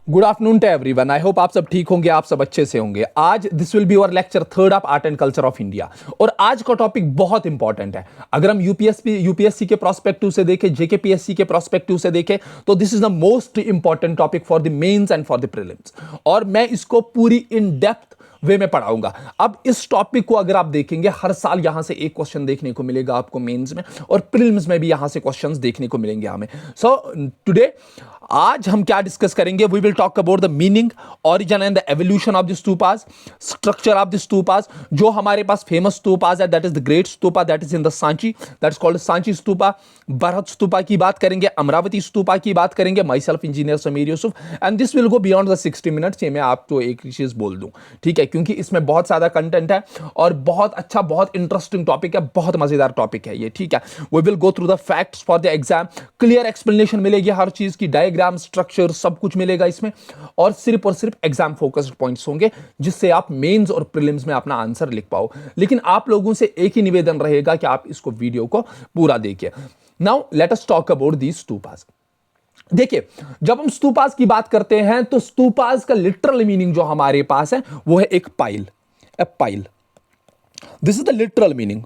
Good afternoon to everyone. I hope आप सब ठीक होंगे, आप सब अच्छे से होंगे। आज this will be your lecture third of art and culture of India. और आज का टॉपिक बहुत इंपॉर्टेंट है। अगर हम यूपीएससी के प्रोस्पेक्टिव से देखें, जेकेपीएससी के प्रोस्पेक्टिव से देखें, तो this is the most important topic for the mains and for the prelims. और मैं इसको पूरी इन डेप्थ वे में पढ़ाऊंगा। अब इस टॉपिक को अगर आप देखेंगे, हर साल यहां से एक क्वेश्चन देखने को मिलेगा आपको मेंस में, और प्रीलिम्स में भी यहां से क्वेश्चंस देखने को मिलेंगे हमें। सो टुडे आज हम क्या डिस्कस करेंगे? We will talk about the meaning, origin and the evolution of the stupas, structure of the stupas. जो हमारे पास फेमस स्तूपास है, that is the great stupa, that is in the Sanchi, that is called Sanchi stupa. बृहत स्तूपा की बात करेंगे, अमरावती स्तूपा की बात करेंगे। My self engineer Sameer Yusuf, and this will go beyond the 60 minutes. ये मैं आपको एक चीज बोल दूं, ठीक है, क्योंकि इसमें बहुत ज्यादा कंटेंट है और बहुत अच्छा, बहुत इंटरेस्टिंग टॉपिक है, बहुत मजेदार टॉपिक है ये, ठीक है। We will go through the facts for the exam, clear explanation मिलेगी हर चीज की, डायग्राम, स्ट्रक्चर, सब कुछ मिलेगा इसमें, और सिर्फ एग्जाम फोकस्ड पॉइंट्स होंगे, जिससे आप मेंस और प्रीलिम्स में अपना आंसर लिख पाओ। लेकिन आप लोगों से एक ही निवेदन रहेगा कि आप इसको वीडियो को पूरा देखिए। Now let us talk about these stupas. देखिए, जब हम स्तूपास की बात करते हैं तो स्तूपास का लिटरल मीनिंग जो हमारे पास है वो है एक pile, A pile. This is the literal meaning.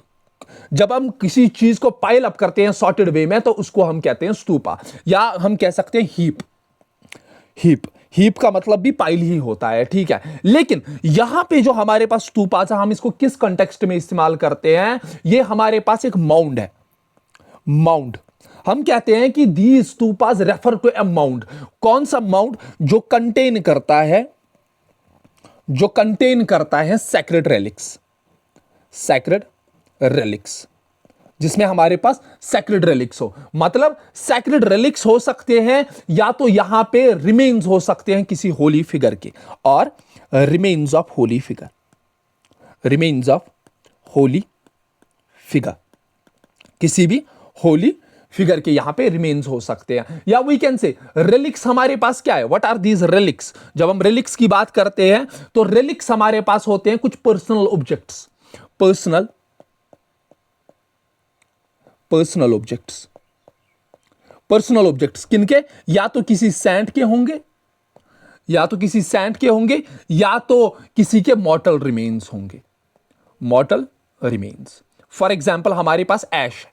जब हम किसी चीज को पाइल अप करते हैं सॉर्टेड वे में, तो उसको हम कहते हैं स्तूपा, या हम कह सकते हैं हीप। हीप का मतलब भी पाइल ही होता है, ठीक है। लेकिन यहां पे जो हमारे पास स्तूपास है, हम इसको किस कंटेक्स्ट में इस्तेमाल करते हैं? ये हमारे पास एक माउंड है, माउंड। हम कहते हैं कि the stupas refer to a mound. कौन सा माउंड? जो कंटेन करता है सैक्रेड रेलिक्स, सैक्रेड रेलिक्स, जिसमें हमारे पास सैक्रेड रेलिक्स हो। मतलब सैक्रेड रेलिक्स हो सकते हैं, या तो यहां पे रिमेन्स हो सकते हैं किसी होली फिगर के, और remains of Holi figure, remains of Holi figure, किसी भी होली फिगर के यहां पे रिमेन्स हो सकते हैं। या वी कैन से रेलिक्स हमारे पास क्या है? What are these relics? जब हम रेलिक्स की बात करते हैं तो रेलिक्स हमारे पास होते हैं कुछ पर्सनल ऑब्जेक्ट्स, पर्सनल ऑब्जेक्ट्स किनके? या तो किसी सेंट के होंगे, या तो किसी के मॉर्टल रिमेन्स होंगे, मॉर्टल रिमेन्स। फॉर एग्जाम्पल हमारे पास ऐश,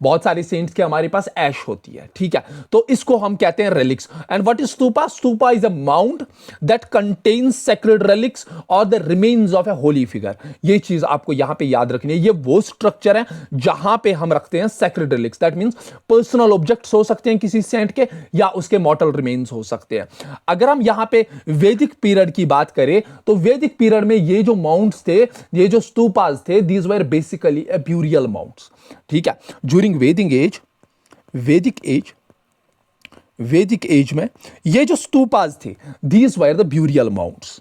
बहुत सारे सेंट्स के हमारे पास ऐश होती है, ठीक है, तो इसको हम कहते हैं relics. And what is stupa? Stupa is a mound that contains sacred relics और the remains of a holy figure. ये चीज आपको यहां पे याद रखनी है। ये वो स्ट्रक्चर है जहां पे हम रखते हैं sacred relics. That means personal objects हो सकते हैं किसी सेंट के, या उसके मॉर्टल रिमेन्स हो सकते हैं। अगर हम यहां पे वैदिक पीरियड की बात करें, तो वैदिक पीरियड में ये जो माउंट्स थे, ये जो स्तूपास थे, these were basically a burial mounds, ठीक है। ज्यूरिंग वैदिक एज में ये जो स्तूपास थे, these were the burial mounds.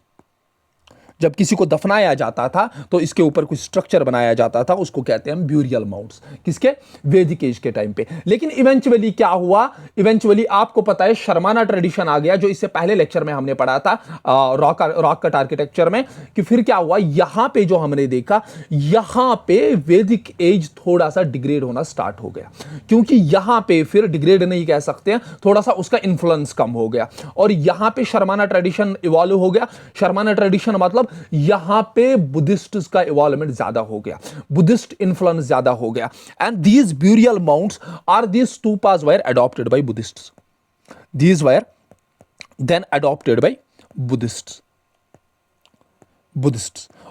जब किसी को दफनाया जाता था तो इसके ऊपर कुछ स्ट्रक्चर बनाया जाता था, उसको कहते हैं ब्यूरियल माउंट्स। किसके? वैदिक एज के टाइम पे। लेकिन इवेंचुअली क्या हुआ? इवेंचुअली आपको पता है शर्माना ट्रेडिशन आ गया, जो इससे पहले लेक्चर में हमने पढ़ा था रॉक कट आर्किटेक्चर में, कि फिर क्या हुआ, यहां पे जो हमने देखा, यहां पे वैदिक एज थोड़ा सा डिग्रेड होना स्टार्ट हो गया। क्योंकि यहां पे फिर डिग्रेड नहीं कह सकते हैं, थोड़ा सा उसका इन्फ्लुएंस कम हो गया, और यहां पे शर्माना ट्रेडिशन इवॉल्व हो गया। शर्माना ट्रेडिशन मतलब यहां पे बुद्धिस्ट का इवॉल्वमेंट ज्यादा हो गया, बुद्धिस्ट इन्फ्लुएंस ज्यादा हो गया। And these burial mounts are these stupas were adopted by Buddhists, these were then adopted by Buddhists.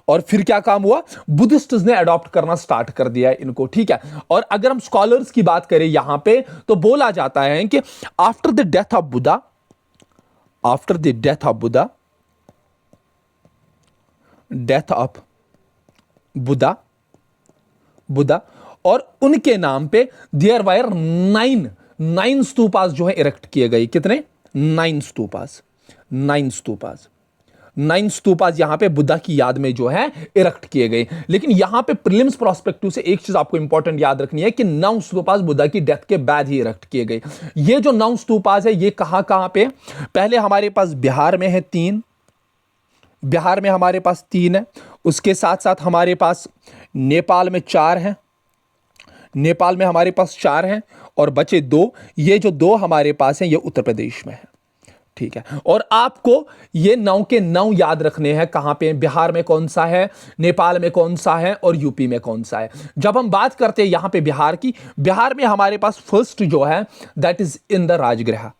और फिर क्या काम हुआ? बुद्धिस्ट्स ने अडॉप्ट करना स्टार्ट कर दिया इनको, ठीक है। और अगर हम स्कॉलर्स की बात करें यहां पे, तो बोला जाता है कि after the death of Buddha और उनके नाम पे देयर वर 9 स्तूपास जो है इरेक्ट किए गए। कितने? 9 स्तूपास यहां पे बुद्धा की याद में जो है इरेक्ट किए गए। लेकिन यहां पे प्रीलिम्स प्रोस्पेक्टिव से एक चीज आपको इंपॉर्टेंट याद रखनी है कि 9 स्तूपास बुद्धा की डेथ के बाद ही इरेक्ट किए गए। ये जो 9 स्तूपास है, ये कहां पे? पहले हमारे पास बिहार में है 3, बिहार में हमारे पास 3 है। उसके साथ साथ हमारे पास नेपाल में 4 हैं, नेपाल में हमारे पास 4 हैं, और बचे 2। ये जो 2 हमारे पास हैं, ये उत्तर प्रदेश में है, ठीक है, और आपको ये 9 के 9 याद रखने हैं। कहां पे? बिहार में कौन सा है, नेपाल में कौन सा है और यूपी में कौन सा है। जब हम बात करते हैं यहां पे बिहार की, बिहार में हमारे पास फर्स्ट जो है that is in the Rajgriha,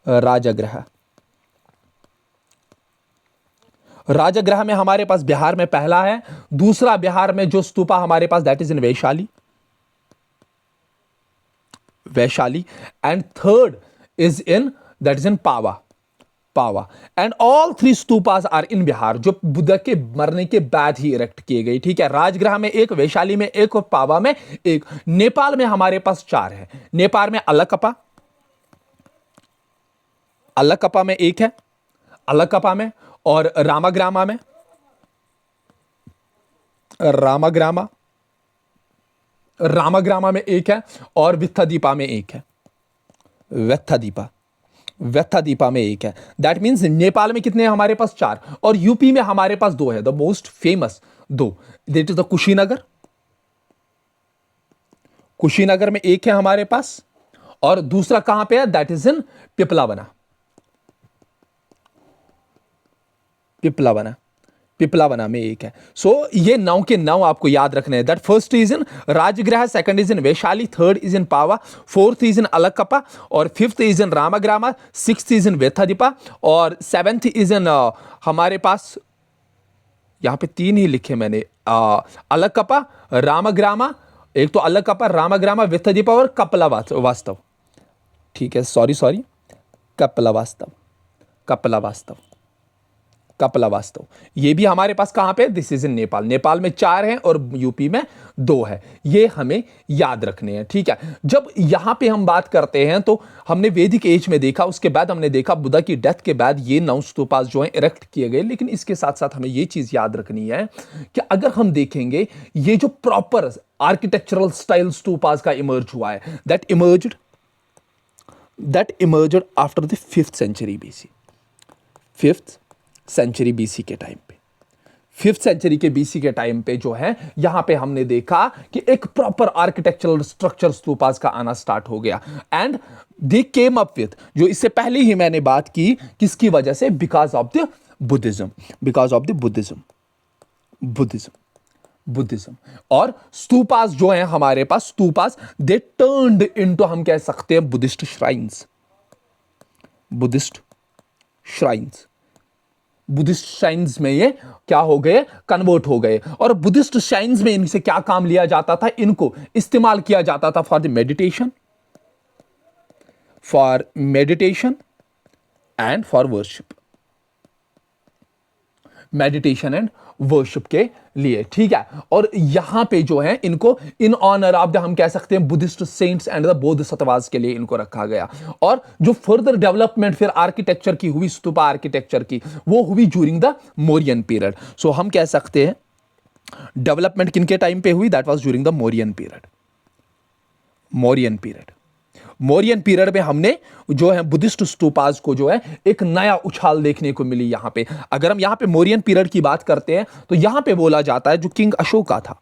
Rajgriha. Rajgriha में हमारे पास बिहार में पहला है। दूसरा बिहार में जो स्तूपा हमारे पास that is in Vaishali, Vaishali. And third is in that is in Pava, Pava. And all 3 stupas are in Bihar, जो बुद्ध के मरने के बाद ही इरेक्ट किए गए। ठीक है, राजगृह में एक, वैशाली में एक और पावा में एक। नेपाल में हमारे पास 4 है। नेपाल में अलकप्पा, अलकप्पा में एक है, अलकप्पा में, और रामाग्रामा में, रामाग्रामा, रामाग्रामा में एक है, और वित्थदीपा में एक है, व्यथादीपा, व्यथादीपा में एक है। दैट मीन्स नेपाल में कितने हैं हमारे पास? 4, और यूपी में हमारे पास 2 है, the most famous 2, that is the Kushinagar, Kushinagar में एक है हमारे पास, और दूसरा कहां पे है? दैट इज इन पिपलावना, पिपलावना, पिपलावना में एक है। सो ये 9 के 9 आपको याद रखने हैं। That first is in Rajgriha, second is in Vaishali, third is in Pava, fourth is in Allakappa, और fifth is in Ramagrama, sixth is in Vethadipa, और सेवेंथ इज इन हमारे पास यहां पे 3 ही लिखे मैंने, अलकप्पा, रामाग्रामा, एक तो अलकप्पा, रामाग्रामा, वेथादीपा और कपला वास्तव। ठीक है, सॉरी, कपला वास्तव, कपला वास्तव, कपला वास्तव। ये भी हमारे पास कहां पे? दिस इज इन नेपाल। नेपाल में 4 हैं और यूपी में 2 है। ये हमें याद रखने हैं। ठीक है, जब यहां पे हम बात करते हैं तो हमने वैदिक एज में देखा, उसके बाद हमने देखा बुद्धा की डेथ के बाद ये 9 स्तूपास जो हैं इरेक्ट किए गए। लेकिन इसके साथ साथ हमें ये चीज याद रखनी है कि अगर हम देखेंगे ये जो प्रॉपर आर्किटेक्चरल स्टाइल स्तूपास का इमर्ज हुआ है, that emerged after the 5th century BC, 5th century BC के टाइम पे, 5th सेंचुरी के बीसी के टाइम पे जो है यहां पे हमने देखा कि एक प्रॉपर आर्किटेक्चरल स्ट्रक्चर स्तूपास का आना स्टार्ट हो गया। And they came up with, जो इससे पहले ही मैंने बात की, किसकी वजह से? Because of the Buddhism, because of the Buddhism. और स्तूपास जो हैं हमारे पास, स्तूपास दे टर्न्ड इनटू, हम कह सकते हैं, Buddhist shrines, Buddhist shrines. Buddhist shrines में ये क्या हो गए? कन्वर्ट हो गए। और बुद्धिस्ट श्राइन्स में इनसे क्या काम लिया जाता था? इनको इस्तेमाल किया जाता था for the meditation and for worship, meditation and worship के लिए। ठीक है, और यहां पे जो है इनको इन ऑनर ऑफ द, हम कह सकते हैं, Buddhist cents and the bodhisattvas के लिए इनको रखा गया। और जो फर्दर डेवलपमेंट फिर आर्किटेक्चर की हुई, स्तूपा आर्किटेक्चर की, वो हुई ड्यूरिंग द मौर्यन पीरियड। सो हम कह सकते हैं डेवलपमेंट किनके टाइम पे हुई? That was during the Mauryan period, Mauryan period. Mauryan period में हमने जो है बुद्धिस्ट स्तूपास को जो है एक नया उछाल देखने को मिली यहां पे। अगर हम यहां पे मौर्यन पीरियड की बात करते हैं तो यहां पे बोला जाता है जो किंग अशोका था,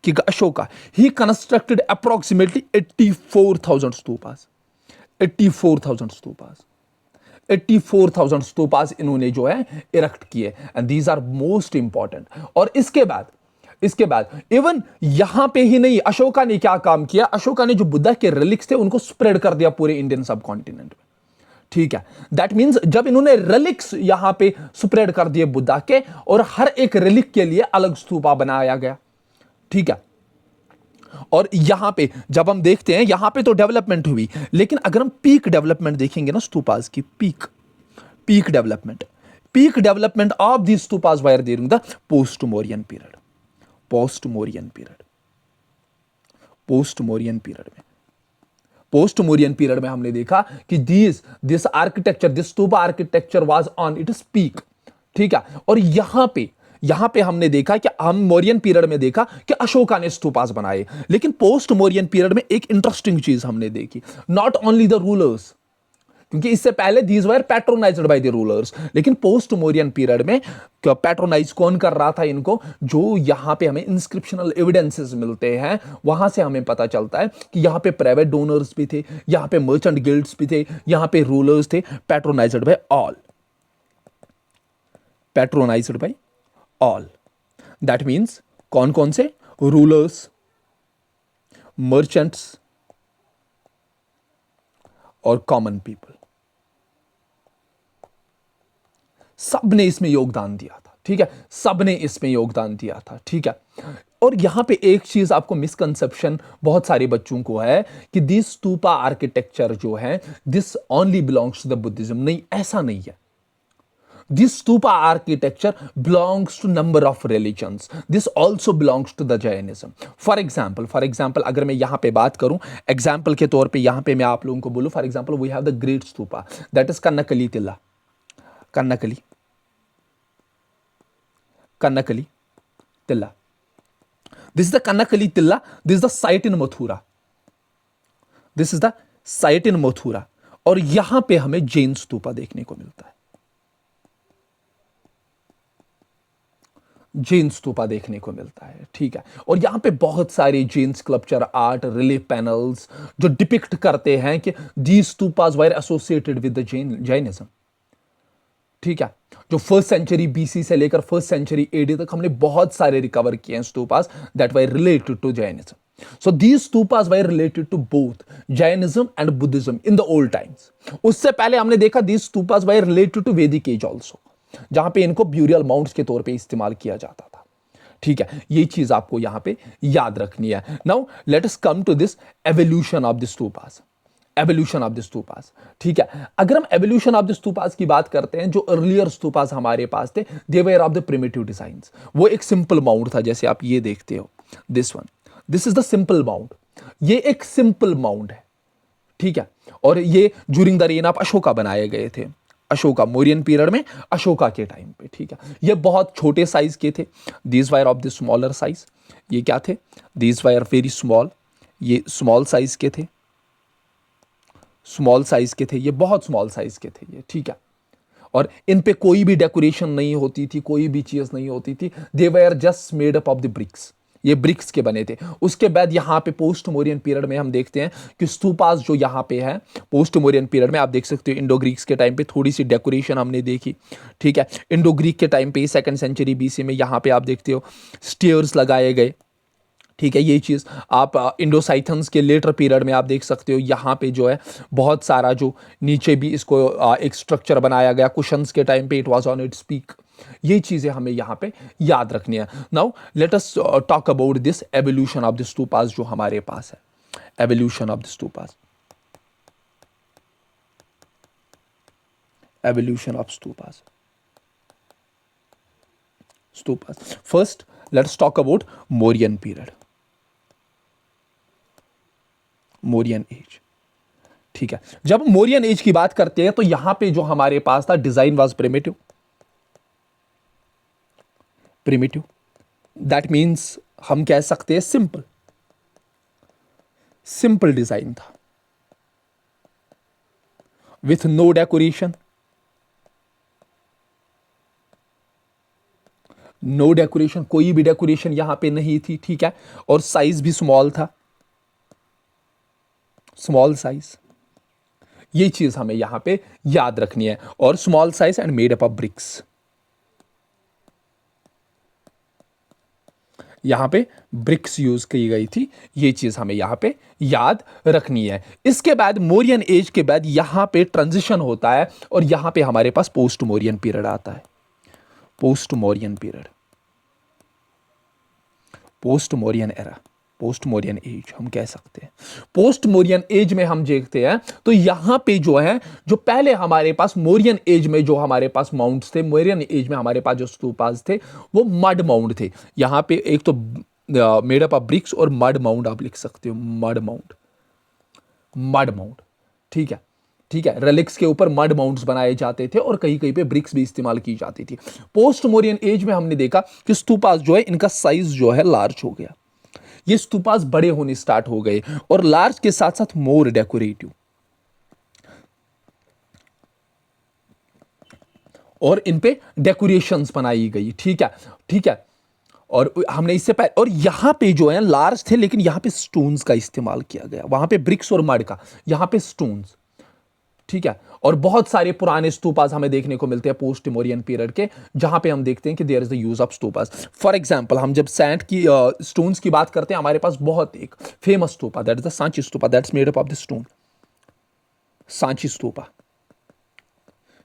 किंग अशोका, ही कंस्ट्रक्टेड अप्रोक्सीमेटली 84,000 स्तूपास, 84,000 स्तूपास, 84,000 स्तूपास इन्होंने जो है इरेक्ट किए। And these are most important. और इसके बाद इवन यहां पे ही नहीं, अशोका ने क्या काम किया? अशोका ने जो बुद्धा के रिलिक्स थे उनको स्प्रेड कर दिया पूरे इंडियन सब कॉन्टिनेंट में। ठीक है, दैट मींस जब इन्होंने रिलिक्स यहां पे स्प्रेड कर दिए बुद्धा के, और हर एक रिलिक के लिए अलग स्तूपा बनाया गया। ठीक है, और यहां पे जब हम देखते हैं यहां पे तो डेवलपमेंट हुई, लेकिन अगर हम पीक डेवलपमेंट देखेंगे ना स्तूपास की, peak development of the stupas wire during the post Mauryan period, post Mauryan period में हमने देखा कि this architecture, this stupa architecture was on its peak. ठीक है, और यहां पे हमने देखा कि हम मौर्यन पीरियड में देखा कि अशोका ने स्तूपास बनाए। लेकिन पोस्ट मौर्यन पीरियड में एक इंटरेस्टिंग चीज हमने देखी, नॉट ओनली द रूलर्स, क्योंकि इससे पहले these were patronised by the rulers, लेकिन पोस्ट मोरियन पीरियड में पैट्रोनाइज कौन कर रहा था इनको? जो यहां पे हमें इंस्क्रिप्शनल एविडेंसेस मिलते हैं, वहां से हमें पता चलता है कि यहां पे प्राइवेट डोनर्स भी थे, यहां पे मर्चेंट गिल्ड्स भी थे, यहां पे रूलर्स थे, patronised by all, patronised by all. That means कौन कौन से? रूलर्स, मर्चेंट्स और कॉमन पीपल, सब ने इसमें योगदान दिया था। ठीक है, सब ने इसमें योगदान दिया था। ठीक है, और यहां पे एक चीज आपको मिसकंसेप्शन बहुत सारे बच्चों को है कि दिस स्तूपा आर्किटेक्चर जो है this only belongs to the Buddhism. नहीं, ऐसा नहीं है। This stupa architecture belongs to number of religions. This also belongs to the Jainism. For example, अगर मैं यहाँ पे बात करूँ, example के तौर पे यहाँ पे मैं आप लोगों को बोलूँ, for example, we have the great stupa, that is Kannakali Tilla. Kannakali Tilla. This is the Kannakali Tilla. This is the site in Mathura. This is the site in Mathura. और यहाँ पे हमें जैन स्तूपा देखने को मिलता है, जैन स्तूपा देखने को मिलता है। ठीक है, और यहां पे बहुत सारे Jain sculpture art, relief panels जो डिपिक्ट करते हैं कि these stupas were associated with the Jainism. ठीक है, जो फर्स्ट सेंचुरी बीसी से लेकर फर्स्ट सेंचुरी एडी तक हमने बहुत सारे रिकवर किए हैं stupas that were related to Jainism. So these stupas were related to both Jainism and Buddhism in the old times. उससे पहले हमने देखा these stupas were related to Vedic age also, जहां पे इनको ब्यूरियल माउंट्स के तौर पे इस्तेमाल किया जाता था। ठीक है, ये चीज आपको यहां पे याद रखनी है। Now let us come to this evolution of the stupas, evolution of the stupas. ठीक है, अगर हम एवोल्यूशन ऑफ द स्तूपास की बात करते हैं, जो अर्लियर स्तूपास हमारे पास थे they were of the primitive designs. वो एक सिंपल माउंट था, जैसे आप ये देखते हो, this one, this is the simple mount. ये एक सिंपल माउंट है। ठीक है, और ये during the rain of Ashoka बनाए गए थे, अशोका, मौर्यन पीरियड में अशोका के टाइम पे। ठीक है, ये बहुत छोटे साइज के थे, these wire of the smaller size. ये क्या थे? दीज वायर वेरी स्मॉल, ये स्मॉल साइज के थे, स्मॉल साइज के थे, ये बहुत स्मॉल साइज के थे ये। ठीक है, और इन पे कोई भी डेकोरेशन नहीं होती थी, कोई भी चीज नहीं होती थी, they were just made up of the bricks, ये ब्रिक्स के बने थे। उसके बाद यहां पे पोस्ट मोरियन पीरियड में हम देखते हैं कि स्तूपास जो यहां पे है पोस्ट मोरियन पीरियड में, आप देख सकते हो इंडो ग्रीक्स के टाइम पे थोड़ी सी डेकोरेशन हमने देखी। ठीक है, इंडो ग्रीक के टाइम पे सेकंड सेंचुरी बीसी में यहां पे आप देखते हो स्टेयर्स लगाए गए। ठीक है, ये चीज़ आप इंडोसाइथन्स के लेटर पीरियड में आप देख सकते हो, यहाँ पे जो है बहुत सारा जो नीचे भी इसको एक स्ट्रक्चर बनाया गया, कुशंस के टाइम पे it was on its peak. ये चीज़ें हमें यहाँ पे याद रखनी है। Now let us talk about this evolution of the stupas जो हमारे पास है, evolution of the stupas, evolution of stupas, stupas. First let's talk about Mauryan period, Mauryan age. ठीक है, जब मौर्यन एज की बात करते हैं तो यहां पे जो हमारे पास था design was primitive, primitive that means हम कह सकते हैं सिंपल, सिंपल डिजाइन था with no decoration, no decoration, कोई भी डेकोरेशन यहां पे नहीं थी। ठीक है, और साइज भी स्मॉल था, स्मॉल साइज। ये चीज हमें यहां पे याद रखनी है, और small size and made up of BRICS, यहां पे ब्रिक्स यूज की गई थी। ये चीज हमें यहां पे याद रखनी है। इसके बाद मौर्यन एज के बाद यहां पे ट्रांजिशन होता है और यहां पे हमारे पास पोस्ट मौर्यन पीरियड आता है, post Mauryan period, post Mauryan era, post Mauryan age हम कह सकते हैं। पोस्ट मौर्यन एज में हम देखते हैं तो यहां पे जो है, जो पहले हमारे पास मौर्यन एज में जो हमारे पास माउंट्स थे, मौर्यन एज में हमारे पास जो स्तूपास थे वो मड माउंट थे। यहां पे एक तो मेड अप ऑफ ब्रिक्स और मड माउंट आप लिख सकते हो, मड माउंट, मड माउंट। ठीक है, ठीक है, रेलिक्स के ऊपर मड माउंट्स बनाए जाते थे और कहीं कहीं पे ब्रिक्स भी इस्तेमाल की जाती थी। पोस्ट मौर्यन एज में हमने देखा कि स्तूपास जो है इनका साइज जो है लार्ज हो गया, ये स्तूपास बड़े होने स्टार्ट हो गए और लार्ज के साथ साथ मोर डेकोरेटिव, और इन पे डेकोरेशंस बनाई गई, ठीक है, ठीक है। और हमने इससे पहले, और यहाँ पे जो है लार्ज थे, लेकिन यहाँ पे स्टोन्स का इस्तेमाल किया गया, वहां पे ब्रिक्स और मड का, यहाँ पे स्टोन्स, ठीक है। और बहुत सारे पुराने स्तूपास हमें देखने को मिलते हैं पोस्ट टिमोरियन पीरियड के, जहां पे हम देखते हैं कि there is the use of stupas. For example, हम जब सैंड की स्टोन्स की बात करते हैं, हमारे पास बहुत एक famous stupa, that is the Sanchi stupa, that's made up of the stone. Sanchi stupa,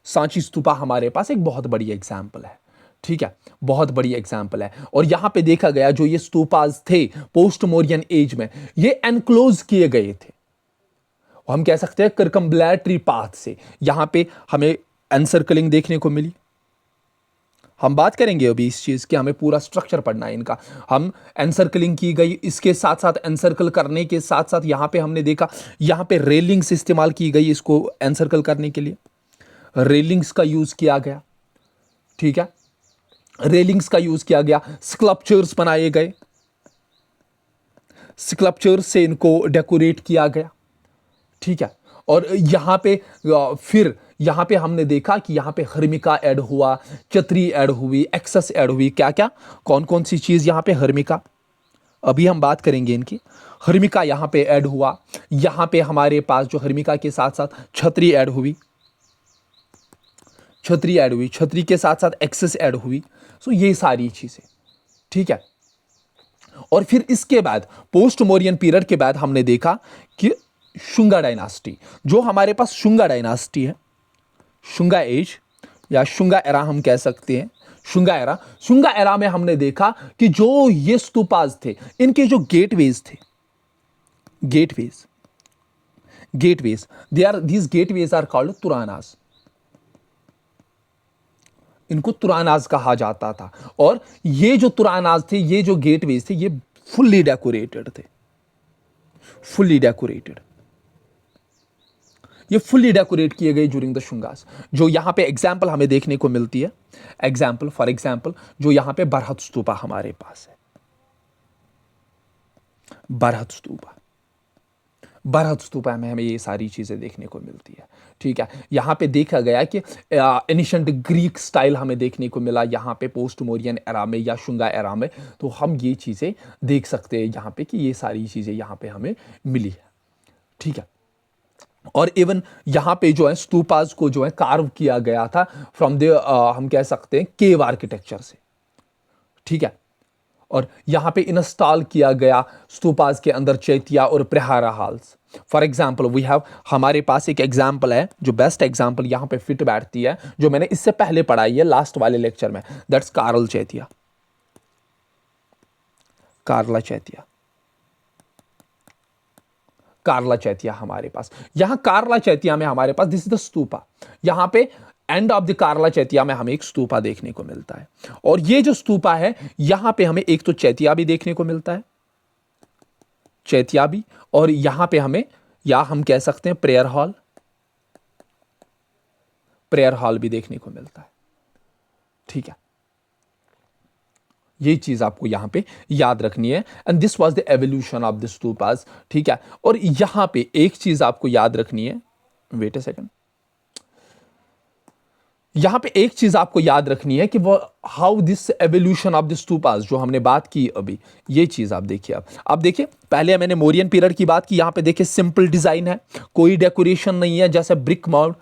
Sanchi stupa हमारे पास एक बहुत बड़ी एग्जाम्पल है, ठीक है, बहुत बड़ी एग्जाम्पल है। और यहां पे देखा गया जो ये स्तूपास थे पोस्ट मोरियन एज में, ये एनक्लोज किए गए थे, हम कह सकते हैं करकम्बलेटरी पाथ से। यहां पे हमें एनसर्कलिंग देखने को मिली, हम बात करेंगे अभी इस चीज की, हमें पूरा स्ट्रक्चर पढ़ना है इनका। हम एनसर्कलिंग की गई, इसके साथ साथ एनसर्कल करने के साथ साथ यहां पे हमने देखा, यहां पे रेलिंग्स इस्तेमाल की गई इसको एनसर्कल करने के लिए, रेलिंग्स का यूज किया गया, ठीक है, रेलिंग्स का यूज किया गया, स्कल्पचर्स बनाए गए, स्कल्पचर्स से इनको डेकोरेट किया गया, ठीक है। और यहां पे फिर यहां पे हमने देखा कि यहां पे हर्मिका ऐड हुआ, चतरी ऐड हुई, एक्सेस ऐड हुई, क्या क्या, कौन कौन सी चीज यहां पे, हर्मिका, अभी हम बात करेंगे इनकी, हर्मिका यहां पे ऐड हुआ, यहां पे हमारे पास जो हर्मिका के साथ साथ छतरी ऐड हुई, छतरी ऐड हुई, छतरी के साथ साथ एक्सेस ऐड हुई। सो ये सारी चीजें, ठीक है। और फिर इसके बाद पोस्ट मोरियन पीरियड के बाद हमने देखा कि शुंगा डायनास्टी, जो हमारे पास शुंगा डायनास्टी है, शुंगा एज या शुंगा एरा हम कह सकते हैं, शुंगा एरा, शुंगा एरा में हमने देखा कि जो ये स्तूपास थे, इनके जो गेटवेज थे, gateways, gateways, they are, these gateways are called toranas, इनको तुरानाज कहा जाता था। और ये जो तुरानाज थे, ये जो गेटवेज थे, ये फुल्ली डेकोरेटेड थे, फुल्ली डेकोरेटेड, ये फुल्ली डेकोरेट किए गए ड्यूरिंग द शुंगास। जो यहां पे एग्जाम्पल हमें देखने को मिलती है, एग्जाम्पल फॉर एग्जाम्पल, जो यहां पे बरहत स्तूपा हमारे पास है, बरहत स्तूपा, बरहत स्तूपा में हमें ये सारी चीजें देखने को मिलती है, ठीक है। यहां पे देखा गया कि एनिशंट ग्रीक स्टाइल हमें देखने को मिला यहां पे पोस्ट मोरियन एरा में या शुंगा एरा में, तो हम ये चीजें देख सकते हैं यहां पे कि ये सारी चीजें यहां पे हमें मिली है, ठीक है। और इवन यहां पे जो है स्तूपास को जो है कार्व किया गया था फ्रॉम द, हम कह सकते हैं केव आर्किटेक्चर से, ठीक है। और यहां पे इंस्टॉल किया गया स्तूपास के अंदर चैत्या और vihara halls. For example we have, हमारे पास एक एग्जाम्पल है जो बेस्ट एग्जाम्पल यहां पे फिट बैठती है, जो मैंने इससे पहले पढ़ाई है लास्ट वाले लेक्चर में, दैट्स कार्ल चैत्या, कार्ला चैत्या, कार्ला चैत्या हमारे पास, यहां कार्ला चैत्या में हमारे पास दिस इज द स्तूपा, यहां पे एंड ऑफ द कार्ला चैत्या में हमें एक स्तूपा देखने को मिलता है। और ये जो स्तूपा है, यहां पे हमें एक तो चैत्या भी देखने को मिलता है, चैत्या भी, और यहां पे हमें, या हम कह सकते हैं प्रेयर हॉल, प्रेयर हॉल भी देखने को मिलता है, ठीक है। ये चीज आपको यहां पे याद रखनी है, and this was the evolution of the stupas, ठीक है। और यहां पे एक चीज आपको याद रखनी है, वेट अ सेकंड, यहां पे एक चीज आपको याद रखनी है कि वो how this evolution of the stupas, जो हमने बात की अभी, ये चीज आप देखिए, आप देखिए, पहले मैंने मोरियन पीरियड की बात की, यहां पे देखिए सिंपल डिजाइन है, कोई डेकोरेशन नहीं है, जैसे ब्रिक माउंट,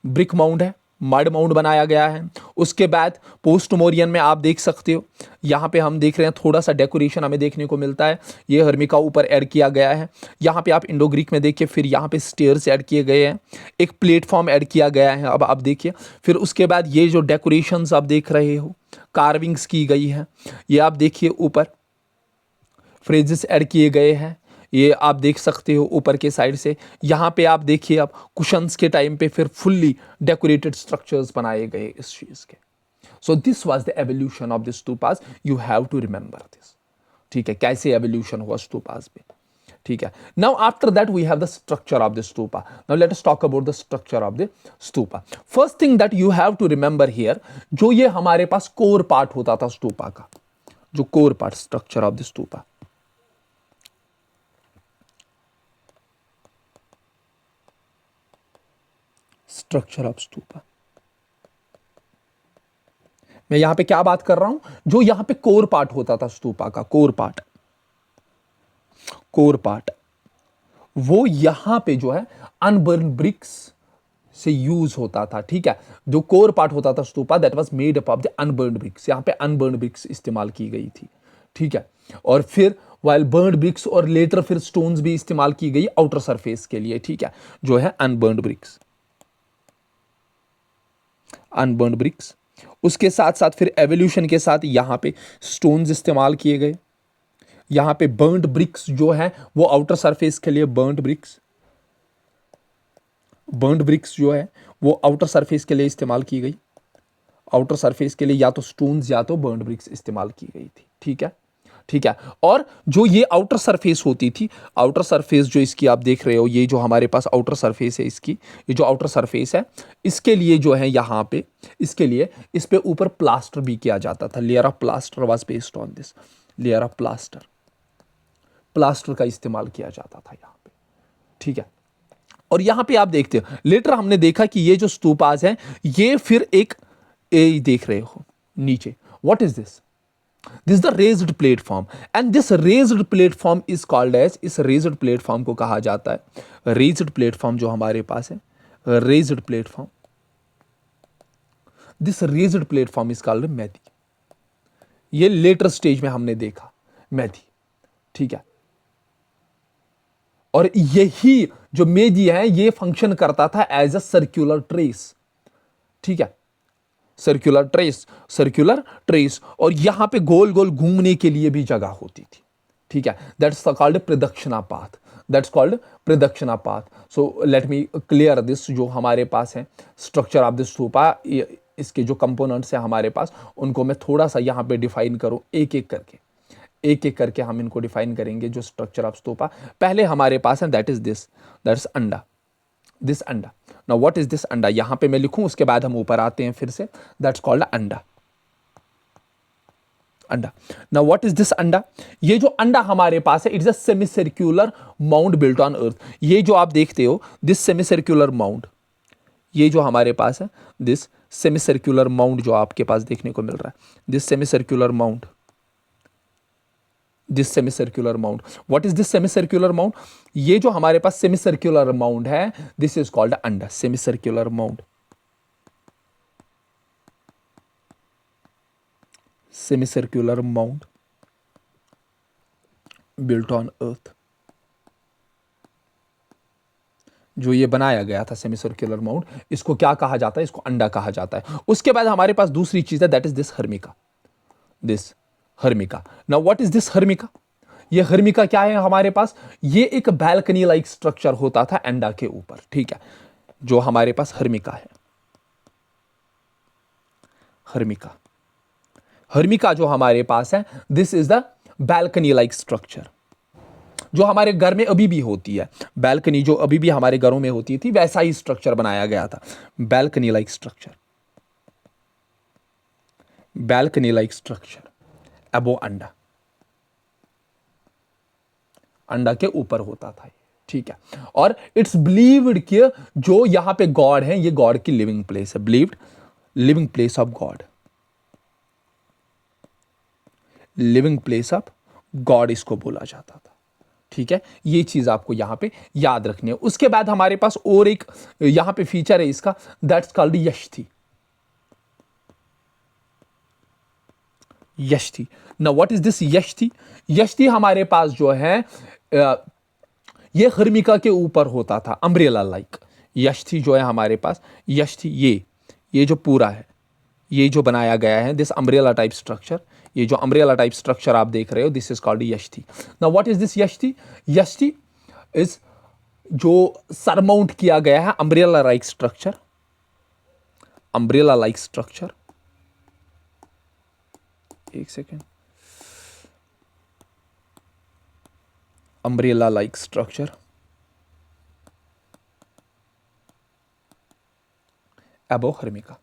ब्रिक माउंट है, मड माउंट बनाया गया है। उसके बाद पोस्ट मोरियन में आप देख सकते हो, यहाँ पे हम देख रहे हैं थोड़ा सा डेकोरेशन हमें देखने को मिलता है, ये हर्मिका ऊपर ऐड किया गया है। यहाँ पे आप इंडो ग्रीक में देखिए, फिर यहाँ पे स्टेयर्स ऐड किए गए हैं, एक प्लेटफॉर्म ऐड किया गया है, अब आप देखिए। फिर उसके बाद ये जो डेकोरेशंस आप देख रहे हो, कार्विंग्स की गई है, ये आप देखिए ऊपर फ्रेजेस ऐड किए गए हैं, ये आप देख सकते हो ऊपर के साइड से। यहाँ पे आप देखिए, आप कुशंस के टाइम पे फिर फुल्ली डेकोरेटेड स्ट्रक्चर्स बनाए गए इस चीज के। So this was the evolution of the stupas, you have to remember this, ठीक है, कैसे एवोल्यूशन हुआ स्तूपास पे, ठीक है। Now after that we have the structure of the stupa. Now let us talk about the structure of the stupa. First thing that you have to remember here, जो ये हमारे पास कोर पार्ट होता था स्तूपा का, जो core part structure of the stupa, structure of stupa, मैं यहां पे क्या बात कर रहा हूं, जो यहां पे कोर पार्ट होता था स्तूपा का, कोर पार्ट, कोर पार्ट, वो यहां पे जो है अनबर्न ब्रिक्स से यूज होता था। ठीक है, जो कोर पार्ट होता था stupa that was made up of the unburnt bricks, यहां पे अनबर्न ब्रिक्स इस्तेमाल की गई थी। ठीक है, और फिर वाइल बर्न्ड ब्रिक्स और लेटर फिर स्टोन्स भी इस्तेमाल की गई आउटर सरफेस के लिए। ठीक है, जो है अनबर्न्ड ब्रिक्स, अनबर्न्ड ब्रिक्स। उसके साथ साथ फिर एवोल्यूशन के साथ यहां पे स्टोन्स इस्तेमाल किए गए। यहां पे बर्न्ड ब्रिक्स जो है वो आउटर सरफेस के लिए बर्न्ड ब्रिक्स, बर्न्ड ब्रिक्स जो है वो आउटर सरफेस के लिए इस्तेमाल की गई। आउटर सरफेस के लिए या तो स्टोन्स या तो बर्न्ड ब्रिक्स इस्तेमाल की गई थी। ठीक है, ठीक है। और जो ये आउटर सरफेस होती थी, आउटर सरफेस जो इसकी आप देख रहे हो, ये जो हमारे पास आउटर सरफेस है इसकी, ये जो आउटर सरफेस है इसके लिए जो है यहाँ पे, इसके लिए इस पे ऊपर प्लास्टर भी किया जाता था। Layer of plaster was based on this, layer of plaster, plaster का इस्तेमाल किया जाता था यहाँ पे। ठीक है, और यहां पे आप देखते हो लेटर हमने देखा कि ये जो स्तूपास हैं ये फिर एक देख रहे हो नीचे, what is this, this is the raised platform and this raised platform is called as, इस रेज्ड प्लेटफॉर्म को कहा जाता है, रेज्ड प्लेटफॉर्म जो हमारे पास है, raised platform, this raised platform is called medhi. ये लेटर स्टेज में हमने देखा मैदी। ठीक है, और यही जो मेदी है ये फंक्शन करता था एज अ सर्कुलर ट्रेस। ठीक है, सर्कुलर ट्रेस, सर्कुलर ट्रेस, और यहां पे गोल गोल घूमने के लिए भी जगह होती थी। ठीक है, दैट्स कॉल्ड प्रदक्षिणा पाथ, दैट्स कॉल्ड प्रदक्षिणा path. So let me clear this, जो हमारे पास है स्ट्रक्चर ऑफ द स्तूपा, इसके जो कंपोनेंट्स हैं हमारे पास उनको मैं थोड़ा सा यहां पे डिफाइन करूं, एक एक करके, एक एक करके हम इनको डिफाइन करेंगे। जो स्ट्रक्चर ऑफ स्तूपा पहले हमारे पास है दैट इज दिस, दैट्स अंडा, दिस अंडा। नाउ व्हाट इज दिस अंडा, यहां पे मैं लिखूं उसके बाद हम ऊपर आते हैं फिर से, दैट्स कॉल्ड अंडा, अंडा। नाउ व्हाट इज दिस अंडा, ये जो अंडा हमारे पास है it's a semi circular mound built on earth. ये जो आप देखते हो दिस सेमी सर्क्यूलर माउंड, ये जो हमारे पास है दिस सेमी सर्क्यूलर माउंड जो आपके पास देखने को मिल रहा है, this semi circular mound, this semi circular mound, what is this semi circular mound, ये जो हमारे पास सेमी सर्क्यूलर माउंड है दिस इज कॉल्ड अंडा, semi circular mound, semi circular mound built on earth. जो ये बनाया गया था सेमी सर्क्यूलर माउंड, इसको क्या कहा जाता है, इसको अंडा कहा जाता है। उसके बाद हमारे पास दूसरी चीज है that is this harmika, this harmika. Now what is this harmika, ये हर्मिका क्या है हमारे पास, ये एक बैल्कनी लाइक स्ट्रक्चर होता था अंडा के ऊपर। ठीक है, जो हमारे पास हर्मिका है, हर्मिका, हर्मिका जो हमारे पास है this is the balcony like structure, जो हमारे घर में अभी भी होती है, बैल्कनी जो अभी भी हमारे घरों में होती थी वैसा ही स्ट्रक्चर बनाया गया था, balcony like structure, balcony like structure above anda, anda के ऊपर होता था। ठीक है, और इट्स बिलीव्ड कि जो यहां पे गॉड है ये गॉड की लिविंग प्लेस है, believed living place of God, living place of God इसको बोला जाता था। ठीक है, ये चीज आपको यहां पे याद रखनी है। उसके बाद हमारे पास और एक यहां पे फीचर है इसका, that's called yashti, yashti. Now what is this yashti, yashti हमारे पास जो है ये हर्मिका के ऊपर होता था, अम्ब्रेला लाइक। यष्टि जो है हमारे पास, यष्टि ये जो पूरा है, ये जो बनाया गया है दिस अम्ब्रेला टाइप स्ट्रक्चर, ये जो अम्ब्रेला टाइप स्ट्रक्चर आप देख रहे हो this is called yashti. Now what is this yashti, yashti is जो सरमाउंट किया गया है umbrella like structure, umbrella like structure, एक second, umbrella like structure above harmika,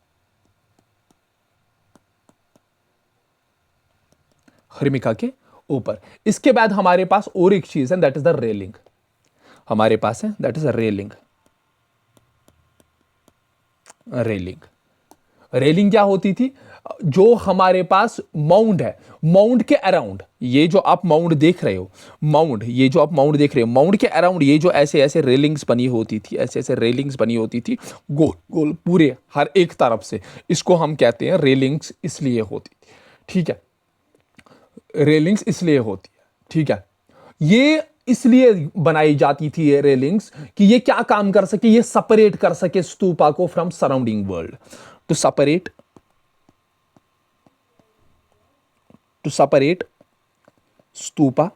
harmika के ऊपर। इसके बाद हमारे पास और एक चीज है दैट इज द रेलिंग, हमारे पास है that is a railing, railing, railing क्या होती थी, जो हमारे पास माउंड है, माउंड के अराउंड, ये जो आप माउंड देख रहे हो, माउंड, ये जो आप माउंड देख रहे हो, माउंड के अराउंड ये जो ऐसे ऐसे रेलिंग्स बनी होती थी, ऐसे ऐसे रेलिंग्स बनी होती थी, गोल गोल पूरे हर एक तरफ से, इसको हम कहते हैं रेलिंग्स इसलिए होती थी, ठीक है, रेलिंग्स इसलिए होती है, ठीक है। ये इसलिए बनाई जाती थी ये रेलिंग्स कि ये क्या काम कर सके, ये सेपरेट कर सके स्तूपा को from surrounding world, to separate stupa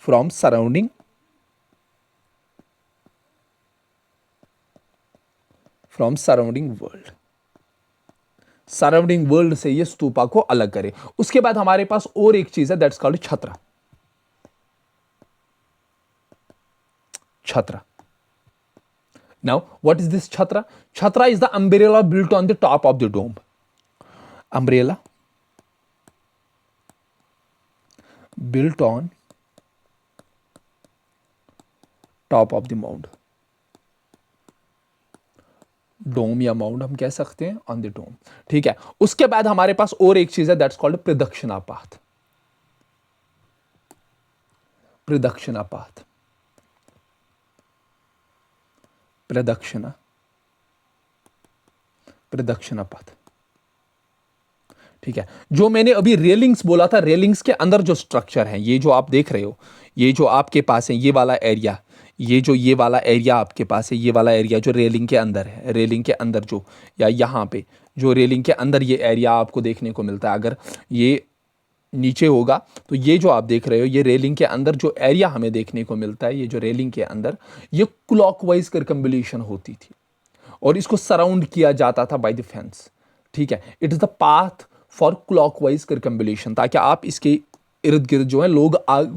from surrounding world, surrounding world से ये स्तूपा को अलग करे। उसके बाद हमारे पास और एक चीज है, that's called chhatra. Chhatra, now what is this chhatra? Chhatra is the umbrella built on the top of the dome. Umbrella built on top of the mound, dome या माउंड हम कह सकते हैं, ऑन द डोम, ठीक है। उसके बाद हमारे पास और एक चीज है, दैट्स कॉल्ड प्रदक्षिणा पाथ। प्रदक्षिणा पाथ, प्रदक्षिणा पथ, ठीक है। जो मैंने अभी रेलिंग्स बोला था, रेलिंग्स के अंदर जो स्ट्रक्चर है, ये जो आप देख रहे हो, ये जो आपके पास है, ये वाला एरिया, ये वाला एरिया आपके पास है, ये वाला एरिया जो रेलिंग के अंदर है, रेलिंग के अंदर जो, या यहाँ पे जो रेलिंग के अंदर ये एरिया आपको देखने को मिलता है, अगर ये नीचे होगा तो ये जो आप देख रहे हो, ये रेलिंग के अंदर जो एरिया हमें देखने को मिलता है, ये जो रेलिंग के अंदर, ये क्लॉकवाइज सर्कम्बुलेशन होती थी और इसको सराउंड किया जाता था बाय द फेंस, ठीक है। It is the path for clockwise circumambulation, ताकि आप इसके इर्द गिर्द जो है लोग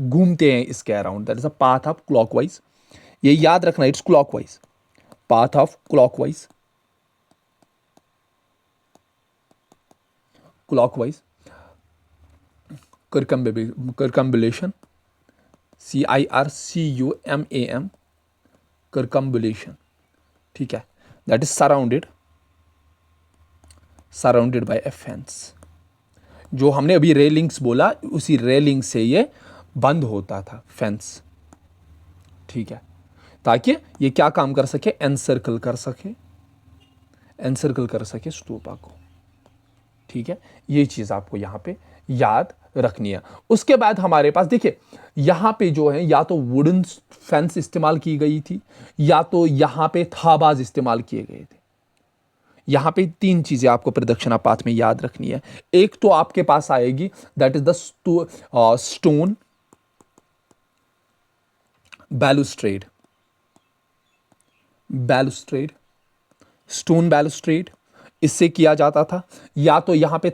घूमते हैं इसके around, that is the path of clockwise. ये याद रखना, it's clockwise, path of clockwise, clockwise circumambulation, CIRCUMAM, circumambulation, ठीक है, that is surrounded by a fence। जो हमने अभी रेलिंग्स बोला, उसी रेलिंग से ये बंद होता था, फेंस, ठीक है, ताकि ये क्या काम कर सके, एनसर्कल कर सके स्तूपा को, ठीक है। ये चीज आपको यहां पे याद रखनी है। उसके बाद हमारे पास देखिए, यहां पे जो है या तो वुडन फेंस इस्तेमाल की गई थी, या तो यहां पे थाबाज इस्तेमाल किए गए थे। यहां पे तीन चीजें आपको प्रदक्षिणा पाथ में याद रखनी है। एक तो आपके पास आएगी, that is the stone balustrade, stone balustrade, इससे किया जाता था। या तो यहां पे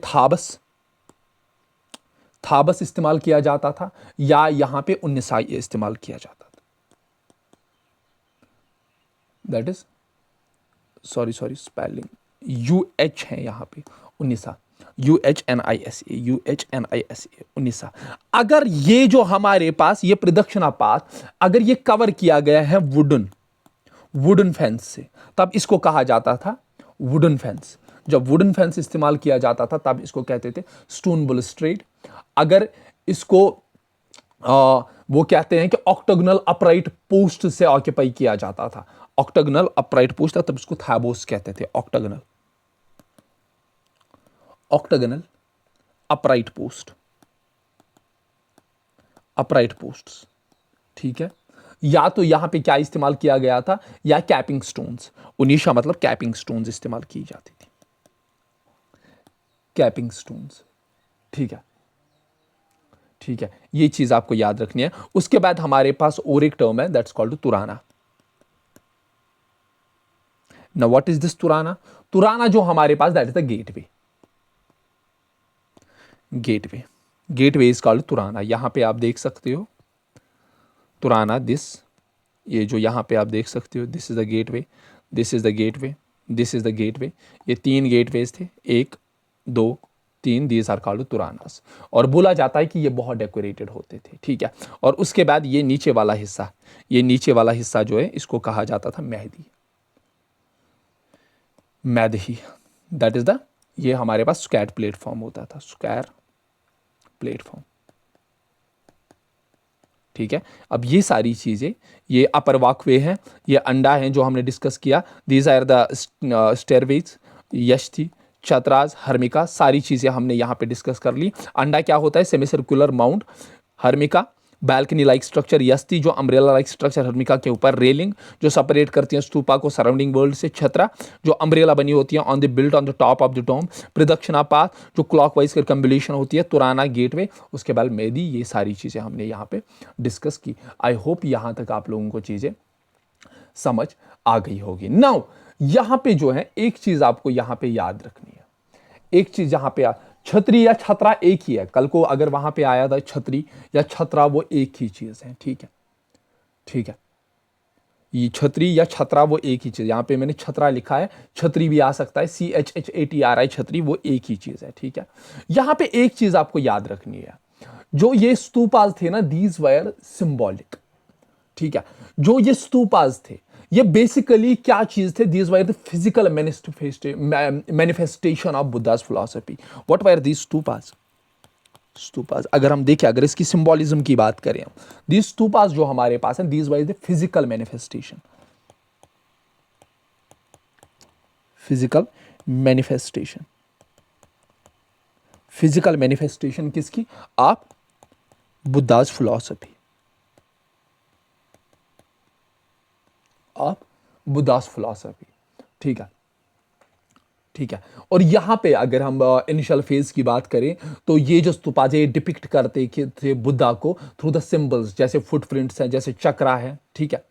थाबस इस्तेमाल किया जाता था, या यहां पे उन्निसाई इस्तेमाल किया जाता था। That is sorry spelling, UH है यहां पे, उन्निसा, UHNISA, उन्निसा। अगर ये जो हमारे पास ये प्रदक्षिणा पाथ, अगर ये कवर किया गया है वुडन फेंस से, तब इसको कहा जाता था वुडन फेंस। जब वुडन फेंस इस्तेमाल किया जाता था तब इसको कहते थे स्टोन बैलुस्ट्रेड। अगर इसको वो कहते हैं कि ऑक्टागोनल अपराइट पोस्ट से ऑक्यूपाई किया जाता था, ऑक्टागोनल अपराइट पोस्ट था, तब इसको थाबोस कहते थे। ऑक्टागोनल अपराइट पोस्ट, ठीक है। या तो यहां पे क्या इस्तेमाल किया गया था, या कैपिंग स्टोन्स, उनीशा मतलब कैपिंग स्टोन्स इस्तेमाल की जाती थी, कैपिंग स्टोन्स, ठीक है, ठीक है। ये चीज आपको याद रखनी है। उसके बाद हमारे पास और एक टर्म है, that's called torana. Now what is this torana? Torana जो हमारे पास, that is the gateway is called torana. यहां पे आप देख सकते हो तुराना, ये जो यहां पे आप देख सकते हो, this is the gateway, this is the gateway, this is the gateway. ये तीन गेटवेज थे, 1 2 3, दीज आर कॉल्ड तुरानास। और बोला जाता है कि ये बहुत डेकोरेटेड होते थे, ठीक है। और उसके बाद ये नीचे वाला हिस्सा जो है, इसको कहा जाता था मैदही, दैट इज द ये हमारे पास स्क्वायर प्लेटफॉर्म होता था, स्क्वायर प्लेटफॉर्म। ठीक है, अब ये सारी चीजें, ये अपर वॉकवे है, ये अंडा है जो हमने डिस्कस किया, दीज आर द स्टेरवेज, यष्टि, छतराज, हर्मिका, सारी चीजें हमने यहाँ पे डिस्कस कर ली। अंडा क्या होता है, semi circular mount, harmika balcony like structure, yashti जो अम्ब्रेला लाइक स्ट्रक्चर, हर्मिका के ऊपर रेलिंग जो सेपरेट करती है स्तूपा को सराउंडिंग वर्ल्ड से, छत्रा जो अम्ब्रेला बनी होती है on the built on the top of the dome, pradakshina path जो क्लॉकवाइज सर्कम्बुलेशन होती है, तुराना गेटवे, उसके बाद मेदी, ये सारी चीज़ें हमने यहाँ पे डिस्कस की। आई होप यहाँ तक आप लोगों को चीज़ें समझ आ गई होगी। नाउ यहाँ पे जो है एक चीज़ आपको यहाँ पे याद रखनी है, एक चीज़ यहाँ पे छतरी या छतरा एक ही है, कल को अगर वहां पे आया था छतरी या छतरा, वो एक ही चीज है। ठीक है, ठीक है, ये छतरी या छतरा वो एक ही चीज, यहां पे मैंने छतरा लिखा है, छतरी भी आ सकता है, CHHATRI, छतरी वो एक ही चीज है। ठीक है, यहां पे एक चीज आपको याद रखनी है, जो ये स्तूपास थे ना, दीज वायर सिंबॉलिक। ठीक है, जो ये स्तूपास थे ये बेसिकली क्या चीज थे, these wire the physical manifestation of Buddhas philosophy. What wire these stupas? Stupas अगर हम देखें, अगर इसकी सिंबॉलिज्म की बात करें, दीज स्तूपास जो हमारे पास हैं, these wire the physical manifestation, physical manifestation, physical manifestation किसकी? आप बुद्धास फिलॉसफी, आप बुद्धास फिलॉसफी। ठीक है, ठीक है, और यहां पे अगर हम इनिशियल फेज की बात करें तो ये जो स्तूपाजे डिपिक्ट करते थे बुद्धा को थ्रू द सिंबल्स, जैसे फुटप्रिंट्स हैं, जैसे चक्रा है। ठीक है,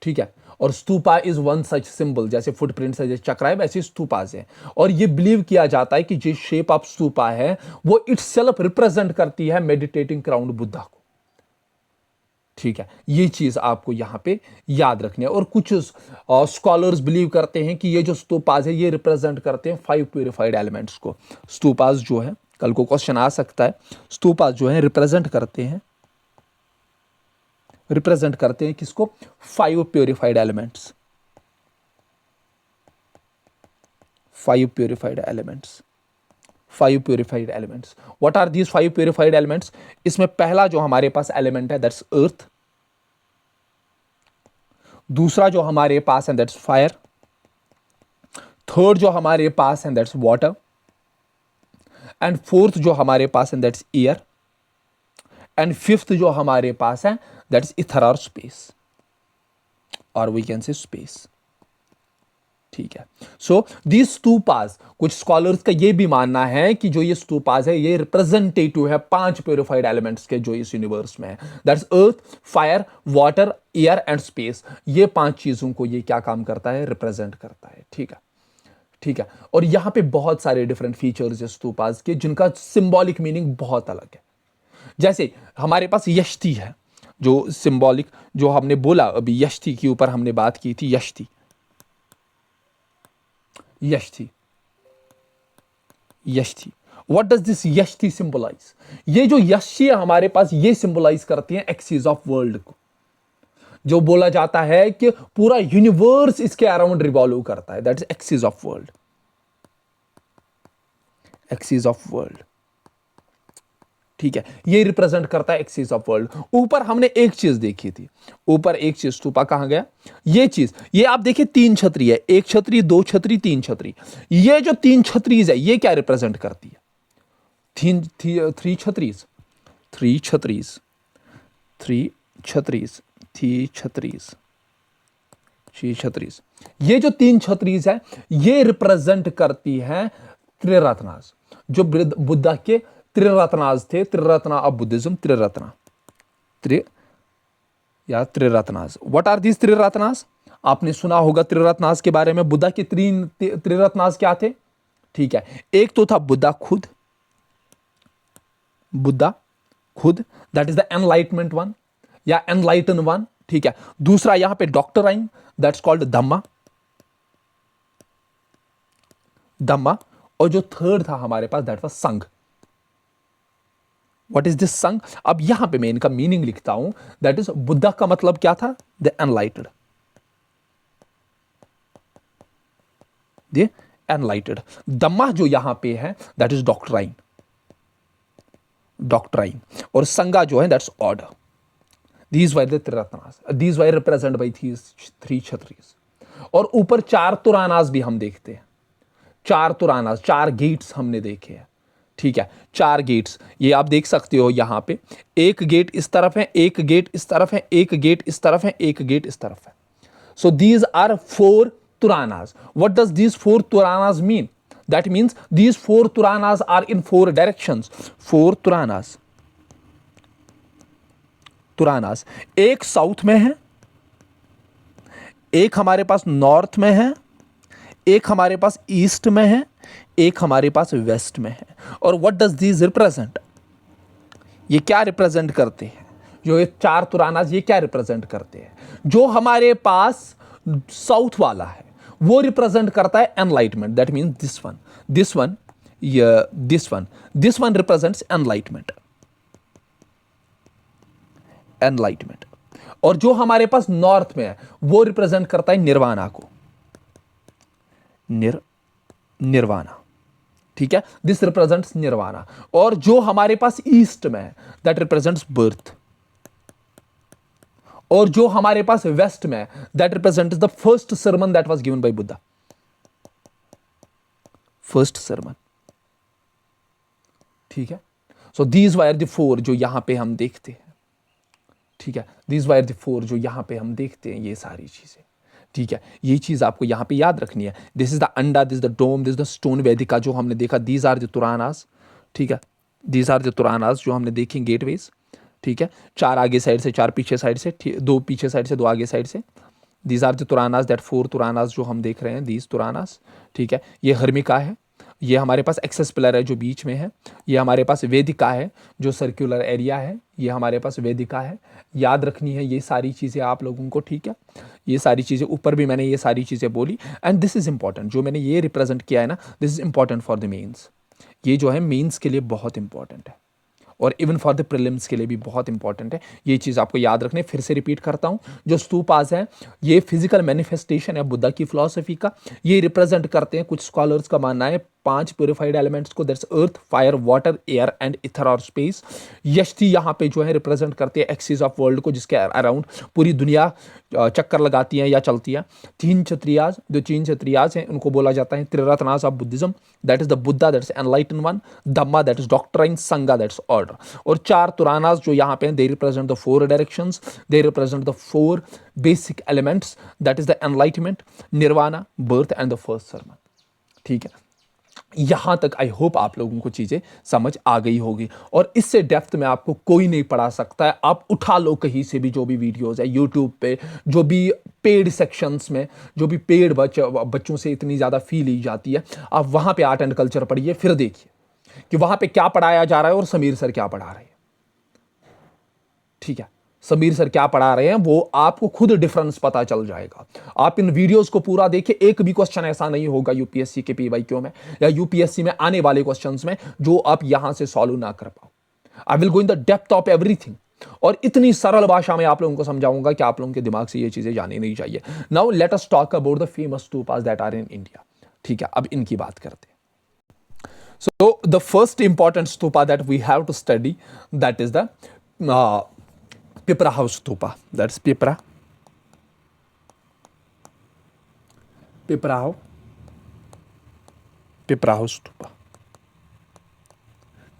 ठीक है, और stupa is one such symbol, जैसे फुटप्रिंट्स है, जैसे चक्रा है, वैसे स्तूपाज है। और ये बिलीव किया जाता है कि जो शेप ऑफ स्तूपा है वो इटसेल्फ रिप्रेजेंट करती है मेडिटेटिंग क्राउन बुद्धा को। ठीक है, ये चीज आपको यहां पे याद रखनी है। और कुछ स्कॉलर्स बिलीव करते हैं कि ये जो स्तूपाज है ये रिप्रेजेंट करते हैं 5 प्यूरिफाइड एलिमेंट्स को। स्तूपाज जो है, कल को क्वेश्चन आ सकता है, स्तूपाज जो है रिप्रेजेंट करते हैं, रिप्रेजेंट करते हैं किसको? 5 purified elements, 5 purified elements, 5 purified elements. What are these 5 purified elements? इसमें पहला जो हमारे पास एलिमेंट है दैट्स अर्थ, दूसरा जो हमारे पास है दैट्स फायर, थर्ड जो हमारे पास है दैट्स वाटर, एंड फोर्थ जो हमारे पास है दैट्स एयर, एंड फिफ्थ जो हमारे पास है दैट्स इथर और स्पेस, और वी कैन से स्पेस। ठीक है, सो दीज स्तूपास, कुछ स्कॉलर्स का ये भी मानना है कि जो ये स्तूपास है ये रिप्रेजेंटेटिव है 5 प्यूरिफाइड एलिमेंट्स के जो इस यूनिवर्स में है, that's earth, fire, water, air and space. ये 5 चीजों को ये क्या काम करता है? रिप्रेजेंट करता है। ठीक है, ठीक है, और यहां पे बहुत सारे डिफरेंट फीचर्स है स्तूपास के, जिनका सिंबॉलिक मीनिंग बहुत अलग है। जैसे हमारे पास यष्टि है, जो सिंबॉलिक, जो हमने बोला अभी यष्टि के ऊपर हमने बात की थी, yashti, yashti, yashti. What does this yashti symbolise? ये जो यष्टि है हमारे पास, ये सिंबलाइज करती है एक्सिस ऑफ वर्ल्ड को, जो बोला जाता है कि पूरा यूनिवर्स इसके अराउंड रिवॉल्व करता है, that is axis of world, axis of world. ठीक है, ये रिप्रेजेंट करता है एक्सिस ऑफ वर्ल्ड। ऊपर हमने एक चीज देखी थी, ऊपर एक चीज, स्तूपा कहां गया? ये चीज, ये आप देखिए 3 छतरी है, 1 छतरी, 2 छतरी, 3 छतरी। ये जो 3 छतरीज है ये क्या रिप्रेजेंट करती है? 3 छतरीज, 3 छतरीज, 3 छतरीज, 3 छतरीज, 6 छतरीज। ये जो 3 छतरीज है ये रिप्रेजेंट करती है त्रिरत्नास, जो बुद्धा के त्रिरत्नास थे, triratna of Buddhism, triratna, triratnas. What are these triratnas? आपने सुना होगा त्रिरत्नास के बारे में। बुद्धा के 3 त्रिरत्नास क्या थे? ठीक है, एक तो था बुद्धा खुद, बुद्धा खुद, that is the enlightenment one या एनलाइटन वन। ठीक है, दूसरा यहां पे डॉक्टराइन, दैट्स कॉल्ड धम्मा, धम्मा। और जो थर्ड था हमारे पास दैट वाज संघ। व्हाट इज दिस संघ? अब यहां पे मैं इनका मीनिंग लिखता हूं, दैट इज बुद्धा का मतलब क्या था? The एनलाइटेड, the एनलाइटेड। दम्मा जो यहां पे है दैट इज डॉक्ट्राइन, डॉक्ट्राइन, और संगा जो है that's order. These were the triratnas, these were represent by three kshatriyas. और ऊपर 4 तुरानास भी हम देखते हैं, 4 तुरानास, 4 गेट्स हमने देखे हैं, ठीक है, 4 गेट्स ये आप देख सकते हो यहां पे। एक गेट इस तरफ है, एक गेट इस तरफ है, एक गेट इस तरफ है, एक गेट इस तरफ है। So these are 4 Turanas. What does these 4 Turanas mean? That means these 4 Turanas are in 4 directions. 4 Turanas. Turanas. एक साउथ में है, एक हमारे पास नॉर्थ में है, एक हमारे पास ईस्ट में है, एक हमारे पास वेस्ट में है। और व्हाट डज दीज रिप्रेजेंट? ये क्या रिप्रेजेंट करते हैं? जो ये 4 तुरानास ये क्या रिप्रेजेंट करते हैं? जो हमारे पास साउथ वाला है वो रिप्रेजेंट करता है enlightenment, that means this one, this one, this one represents enlightenment, enlightenment. और जो हमारे पास नॉर्थ में है वो रिप्रेजेंट करता है निर्वाणा को, निर्वाणा, ठीक है, दिस रिप्रेजेंट्स निर्वाणा। और जो हमारे पास ईस्ट में है दैट रिप्रेजेंट्स बर्थ। और जो हमारे पास वेस्ट में है that represents the first sermon that was given by Buddha, first sermon, ठीक है। सो दीज वर द 4 जो यहां पे हम देखते हैं, ठीक है, दीज वर द 4 जो यहां पे हम देखते हैं, ये सारी चीजें, ठीक है। ये चीज आपको यहां पे याद रखनी है। This is the anda, this the dome, this the stone vedika जो हमने देखा, दीज आर द तुरानास, ठीक है, दीज आर द तुरानास जो हमने देखे, गेटवेज, ठीक है। 4 आगे साइड से, 4 पीछे साइड से, 2 पीछे साइड से, 2 आगे साइड से। These are the तुरानास, that 4 toranas जो हम देख रहे हैं, दीज तुरानास, ठीक है। ये हर्मिका है, ये हमारे पास एक्सेस पिलर है जो बीच में है, ये हमारे पास वेदिका है जो सर्कुलर एरिया है, ये हमारे पास वेदिका है। याद रखनी है ये सारी चीज़ें आप लोगों को, ठीक है। ये सारी चीज़ें ऊपर भी मैंने ये सारी चीज़ें बोली, एंड दिस इज इंपॉर्टेंट, जो मैंने ये रिप्रेजेंट किया है ना, this is important for the mains. ये जो है मेंस के लिए बहुत इंपॉर्टेंट है, और इवन फॉर द प्रीलिम्स के लिए भी बहुत इंपॉर्टेंट है। ये चीज़ आपको याद रखने, फिर से रिपीट करता हूँ, जो स्तूपास हैं ये फिजिकल मैनिफेस्टेशन है बुद्धा की फिलॉसफी का। ये रिप्रेजेंट करते हैं, कुछ स्कॉलर्स का मानना है, 5 प्योरीफाइड एलिमेंट्स को, that's earth, fire, water, air and ether और स्पेस। यष्टि यहाँ पे जो है रिप्रेजेंट करते हैं एक्सिस ऑफ वर्ल्ड को, जिसके अराउंड पूरी दुनिया चक्कर लगाती है या चलती है। 3 क्षत्रियाज, जो 3 क्षत्रियाज हैं उनको बोला जाता है triratnas of Buddhism, that is the Buddha, that is enlighten one, dhamma that is doctrine, sangha that's order. और 4 तुरानास जो यहाँ पे हैं, they represent the 4 directions, they represent the 4 basic elements, that is the enlightenment, nirvana, birth and the first sermon, ठीक है। यहां तक आई hope आप लोगों को चीजें समझ आ गई होगी, और इससे डेप्थ में आपको कोई नहीं पढ़ा सकता है। आप उठा लो कहीं से भी, जो भी वीडियोस है यूट्यूब पे, जो भी पेड सेक्शंस में, जो भी पेड बच्चों से इतनी ज्यादा फी ली जाती है, आप वहां पे आर्ट एंड कल्चर पढ़िए, फिर देखिए कि वहां पे क्या पढ़ाया जा रहा है और समीर सर क्या पढ़ा रहे हैं, ठीक है। समीर सर क्या पढ़ा रहे हैं वो आपको खुद डिफरेंस पता चल जाएगा। आप इन वीडियोस को पूरा देखिए, एक भी क्वेश्चन ऐसा नहीं होगा यूपीएससी के पीवाईक्यू में या यूपीएससी में आने वाले क्वेश्चंस में जो आप यहां से सॉल्व ना कर पाओ। I will go in the depth of everything, और इतनी सरल भाषा में आप लोगों को समझाऊंगा कि आप लोगों के दिमाग से ये चीजें जानी नहीं चाहिए। Now let us talk about the famous stupas that are in India, ठीक है। अब इनकी बात करते हैं। So the first important stupa that we have to study, that is the Pipraha Stupa. That's Pipraha stupa,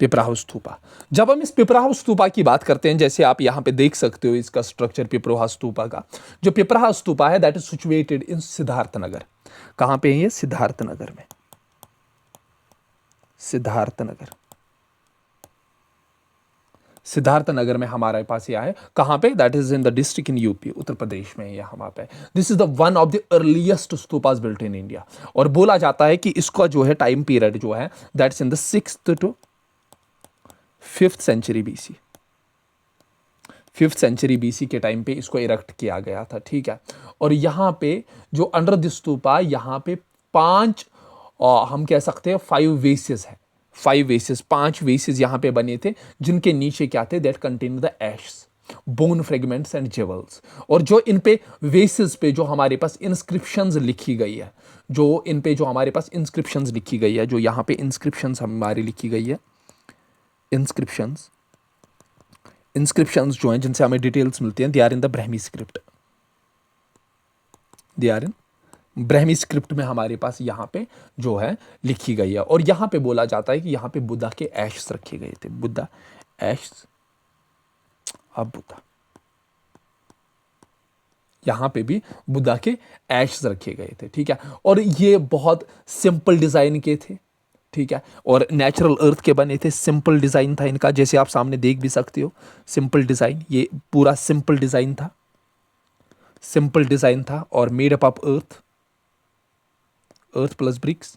Piprahwa stupa. जब हम इस पिपराह स्तूपा की बात करते हैं, जैसे आप यहां पे देख सकते हो इसका स्ट्रक्चर पिपराह स्तूपा का, जो पिपराह स्तूपा है that is situated in Siddharthnagar. कहां पे है ये? सिद्धार्थनगर में, सिद्धार्थनगर, सिद्धार्थनगर में हमारे पास यह है। कहां पे? That is in the district in UP, Uttar Pradesh में यह वहां पे। This is the one of the earliest stupas built in India, और बोला जाता है कि इसका जो है टाइम पीरियड जो है that's in the 6th to 5th century BC, 5th century BC के टाइम पे इसको इरेक्ट किया गया था, ठीक है। और यहां पे जो अंडर द स्तूपा, यहां पे 5 हम कह सकते हैं 5 वेसेस है, 5 वेसेस, 5 वेसेस यहां पे बने थे, जिनके नीचे क्या थे? That contain the ash, bone fragments and jewels. और जो इन पे वेसेस पे जो हमारे पास इंस्क्रिप्शंस लिखी गई है, जो इन पे जो हमारे पास इंस्क्रिप्शंस लिखी गई है, जो यहाँ पे इंस्क्रिप्शंस हमारी लिखी गई है, इंस्क्रिप्शंस इंस्क्रिप्शंस जो हैं जिनसे हमें डिटेल्स मिलती हैं, they are in the Brahmi script, they are in Brahmi script में हमारे पास यहाँ पे जो है लिखी गई है। और यहाँ पे बोला जाता है कि यहाँ पे बुद्धा के एशेस रखे गए थे, बुद्धा एशेस, अब बुद्धा, यहाँ पे भी बुद्धा के एशेस रखे गए थे, ठीक है। और ये बहुत सिंपल डिजाइन के थे, ठीक है, और नेचुरल अर्थ के बने थे, सिंपल डिजाइन था इनका, जैसे आप सामने देख भी सकते हो, सिंपल डिजाइन, ये पूरा सिंपल डिजाइन था, सिंपल डिजाइन था और made up of earth, earth plus bricks,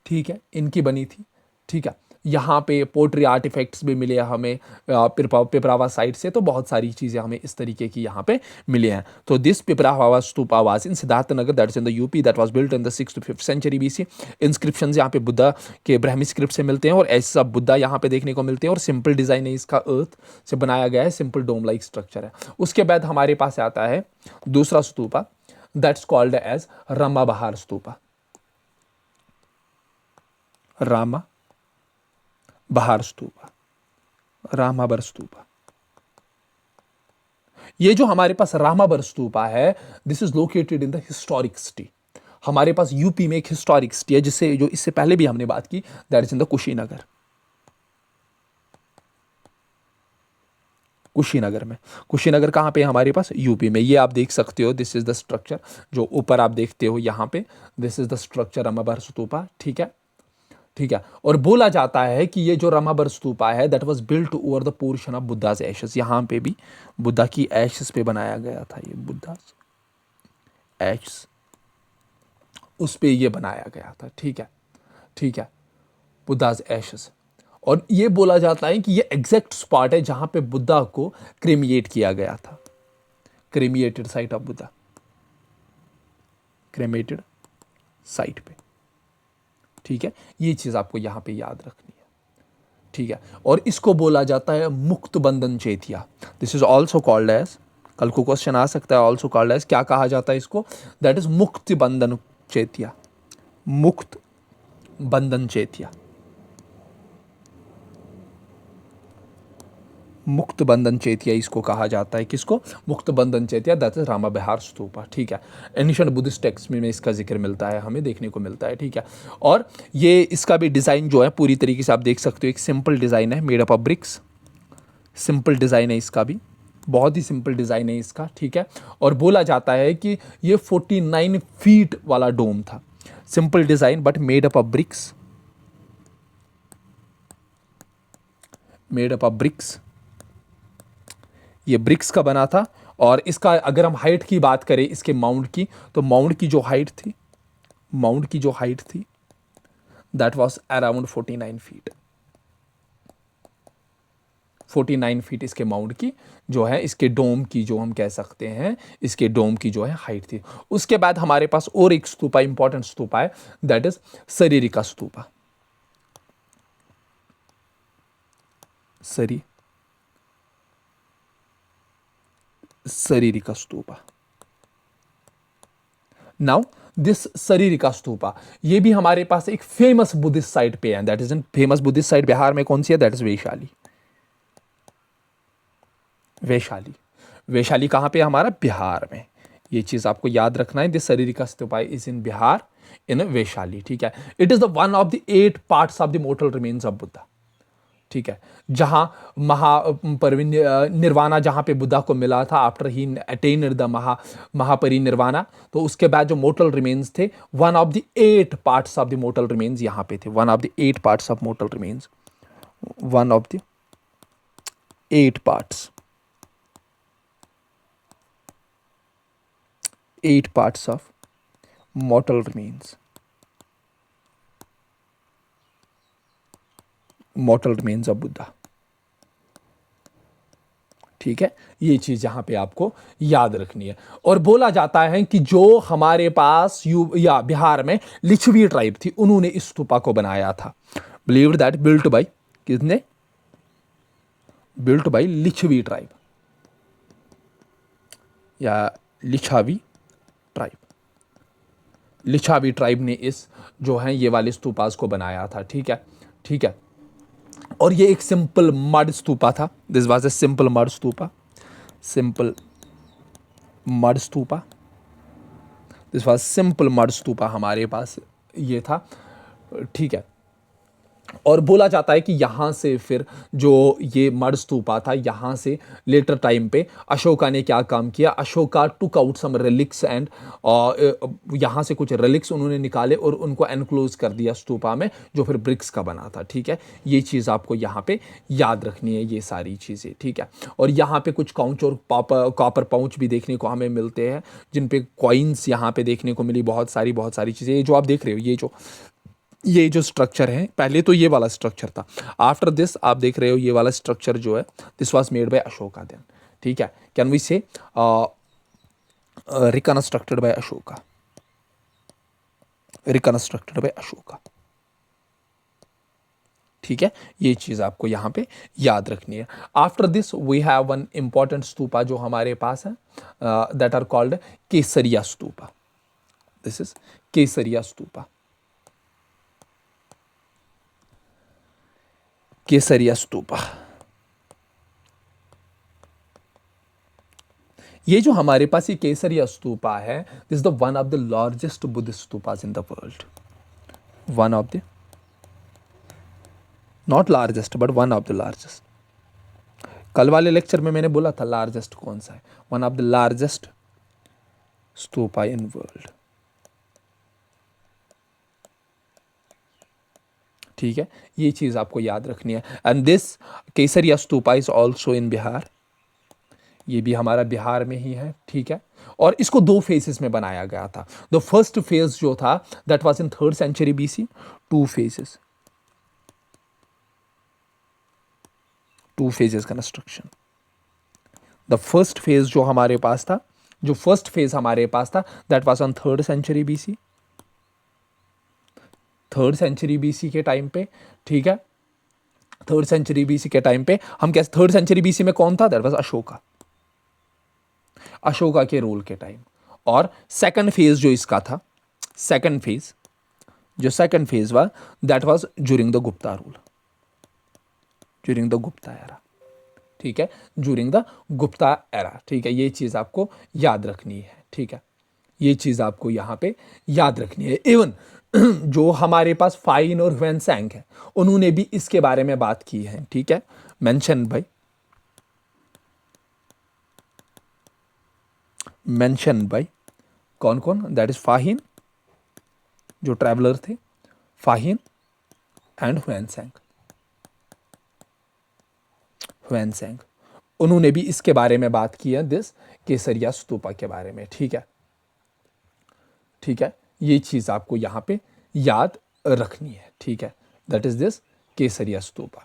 ठीक है, इनकी बनी थी, ठीक है। यहाँ पे पोट्री आर्टिफैक्ट्स भी मिले हमें पिपरावा साइड से, तो बहुत सारी चीज़ें हमें इस तरीके की यहाँ पे मिली हैं। तो this Piprahwa stupa was in Siddharthnagar, that is in the UP, that was built in the 6th to 5th century BC. Inscription यहाँ पे बुद्धा के ब्राह्मी स्क्रिप्ट से मिलते हैं और ऐसे सब बुद्धा यहाँ पे देखने को मिलते हैं। और सिंपल डिज़ाइन है इसका, अर्थ से बनाया गया है, सिंपल डोम लाइक स्ट्रक्चर है। उसके बाद हमारे पास आता है दूसरा stupa, that's called as Ramabhar stupa, Rama बहार स्तूपा, रामाबर स्तूपा। ये जो हमारे पास रामाबर स्तूपा है, this is located in the historic city. हमारे पास यूपी में एक हिस्टोरिक सिटी है जिससे जो इससे पहले भी हमने बात की, that is in the Kushinagar, Kushinagar में। कुशीनगर कहाँ पे है हमारे पास? यूपी में। ये आप देख सकते हो, दिस इज द स्ट्रक्चर जो ऊपर आप देखते हो यहाँ पे, this is the structure Ramabhar stupa, ठीक है, ठीक है। और बोला जाता है कि ये जो रामाबर स्तूपा है, that was built over the portion of Buddhas ashes. यहाँ पे भी बुद्धा की एशेस पे बनाया गया था, ये बुद्धास एशेस, उस पे ये बनाया गया था, ठीक है, ठीक है, बुद्धास एशेस। और ये बोला जाता है कि ये एग्जैक्ट स्पॉट है जहां पे बुद्धा को क्रेमिएट किया गया था, क्रेमिएटेड साइट ऑफ बुद्धा, क्रेमेटेड साइट पे, ठीक है। ये चीज आपको यहां पे याद रखनी है, ठीक है। और इसको बोला जाता है Mukut Bandhan Chaitya, this is also called as, कल को क्वेश्चन आ सकता है, ऑल्सो कॉल्ड एज, क्या कहा जाता है इसको? दैट इज मुक्त बंधन चेतिया, मुक्त बंधन चेतिया, मुक्त बंधन चेतिया इसको कहा जाता है। किसको? मुक्त बंधन चेतिया, दैट इज रामा बिहार स्तूपा, ठीक है। एंशिएंट बुद्धिस्ट टेक्स्ट में इसका जिक्र मिलता है, हमें देखने को मिलता है, ठीक है। और ये इसका भी डिज़ाइन जो है पूरी तरीके से आप देख सकते हो, एक सिंपल डिज़ाइन है, made up of BRICS, simple design है इसका भी, बहुत ही सिंपल डिज़ाइन है इसका, ठीक है। और बोला जाता है कि ये 49 फीट वाला डोम था, simple design but made up of BRICS, made up of BRICS, ये ब्रिक्स का बना था। और इसका अगर हम हाइट की बात करें इसके माउंट की, तो माउंट की जो हाइट थी, माउंट की जो हाइट थी, that was around 49 feet, 49 feet इसके माउंट की जो है, इसके डोम की जो हम कह सकते हैं, इसके डोम की जो है हाइट थी। उसके बाद हमारे पास और एक स्तूपा, इंपॉर्टेंट स्तूपा है, that is saririka stupa, saririka stupa. Now this saririka stupa, ये भी हमारे पास एक फेमस बुद्धिस्ट साइट पे है, that is in famous Buddhist site Bihar में, कौन सी है? दैट इज वैशाली, वैशाली, वैशाली कहाँ पे? हमारा बिहार में। ये चीज आपको याद रखना है, this saririka stupa is in Bihar, in Vaishali, ठीक है। It is the one of the 8 parts of the mortal remains of Buddha, ठीक है। जहां निर्वाणा जहां पे बुद्धा को मिला था, after he attain the Mahaparinirvana, तो उसके बाद जो मोर्टल रिमेन्स थे, one of the 8 parts of the mortal remains यहां पे थे, one of the 8 parts of mortar remains, one of the 8 parts, 8 parts of mortar remains, mortar remains of Buddha, ठीक है। ये चीज यहां पे आपको याद रखनी है। और बोला जाता है कि जो हमारे पास या बिहार में लिच्छवी ट्राइब थी, उन्होंने इस स्तूपा को बनाया था, बिलीव्ड दैट बिल्ट बाय, किसने? बिल्ट बाय लिच्छवी ट्राइब, या लिच्छावी ट्राइब। लिच्छावी ट्राइब ने इस जो है ये वाले स्तूपास को बनाया था, ठीक है, ठीक है। और ये एक सिंपल मड स्तूपा था, this was a simple mud stupa, simple mud stupa, this was simple mud stupa हमारे पास ये था, ठीक है। और बोला जाता है कि यहाँ से फिर जो ये मड स्तूपा था, यहाँ से लेटर टाइम पे अशोका ने क्या काम किया, Ashoka took out some relics and यहाँ से कुछ रिलिक्स उन्होंने निकाले और उनको एनक्लोज कर दिया स्तूपा में, जो फिर ब्रिक्स का बना था, ठीक है। ये चीज़ आपको यहाँ पे याद रखनी है, ये सारी चीज़ें, ठीक है। और यहाँ पे कुछ काउंच और कॉपर पाउच भी देखने को हमें मिलते हैं, जिन पे कॉइन्स यहाँ पे देखने को मिली, बहुत सारी चीज़ें। ये जो आप देख रहे हो, ये जो स्ट्रक्चर है, पहले तो ये वाला स्ट्रक्चर था, आफ्टर दिस आप देख रहे हो ये वाला स्ट्रक्चर जो है, this was made by Ashoka then, ठीक है। Can we say reconstructed by Ashoka, reconstructed by Ashoka, ठीक है। ये चीज आपको यहां पे याद रखनी है। After this we have one important stupa जो हमारे पास है, that are called Kesariya stupa, this is Kesariya stupa, Kesariya stupa. ये जो हमारे पास ये केसरिया स्तूपा है, this the one of the largest Buddhist stupas in the world, one of the, not largest but one of the largest. कल वाले लेक्चर में मैंने बोला था लार्जेस्ट कौन सा है, one of the largest stupa in world, ठीक है। ये चीज आपको याद रखनी है। And this Kesariya stupa is also in Bihar, ये भी हमारा बिहार में ही है, ठीक है। और इसको दो फेजेस में बनाया गया था। द फर्स्ट फेज जो था that was in 3rd century BC, two phases, two phases construction. The first phase जो हमारे पास था, जो फर्स्ट फेज हमारे पास था, that was on 3rd century BC, 3rd century BC के टाइम पे, ठीक है। 3rd सेंचुरी बीसी के टाइम पे हम कैसे, 3rd सेंचुरी बीसी में कौन था, दैट वाज अशोका, अशोका के रूल के टाइम। और सेकंड फेज जो इसका था, सेकंड फेज, जो सेकंड फेज हुआ, that was during the Gupta rule, during the Gupta era, ठीक है, ज्यूरिंग द गुप्ता एरा, ठीक है। ये चीज आपको याद रखनी है, ठीक है। ये चीज आपको यहां पे याद रखनी है। इवन जो हमारे पास फाइन और वेंसैंग है, उन्होंने भी इसके बारे में बात की है, ठीक है। मेंशन भाई, मेंशन भाई कौन कौन, दैट इज फाहिन जो ट्रैवलर थे, फाहिन एंड हुएनसैंग, हुएनसैंग, उन्होंने भी इसके बारे में बात की है, दिस केसरिया स्तूपा के बारे में, ठीक है, ठीक है। ये चीज आपको यहां पे याद रखनी है, ठीक है। That is this Kesariya stupa,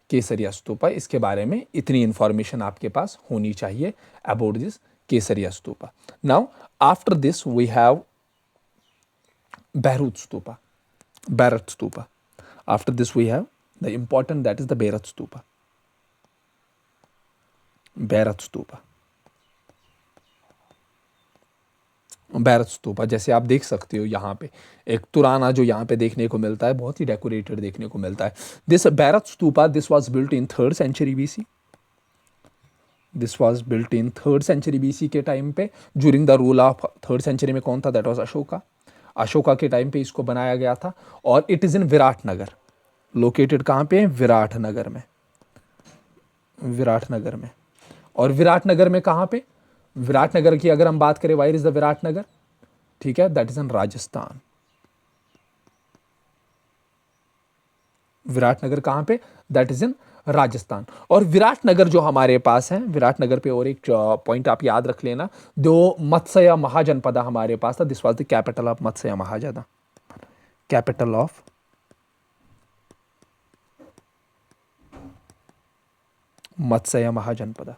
Kesariya stupa, इसके बारे में इतनी इंफॉर्मेशन आपके पास होनी चाहिए about this Kesariya stupa. Now after this we have Behrut Stupa, Bharat Stupa. After this we have the important, that is the Bharat Stupa, Bharat Stupa, Bairat stupa. जैसे आप देख सकते हो यहाँ पे एक तुराना जो यहाँ पे देखने को मिलता है, बहुत ही डेकोरेटेड देखने को मिलता है। This Bairat stupa, this was built in 3rd century BC, this was built in 3rd century BC के टाइम पे, during the rule of 3rd century में कौन था, दैट वाज अशोका, अशोका के टाइम पे इसको बनाया गया था। और it is in Viratnagar, located कहाँ पे, विराटनगर में, विराटनगर में। और विराटनगर में कहाँ पे, विराटनगर की अगर हम बात करें, वायर इज द विराटनगर, ठीक है, दैट इज इन राजस्थान। विराटनगर कहाँ पे, दैट इज इन राजस्थान। और विराटनगर जो हमारे पास है, विराटनगर पे और एक पॉइंट आप याद रख लेना, दो मत्स्य महाजनपदा हमारे पास था, this was the capital of Matsya mahajan, capital of Matsya mahajanapada,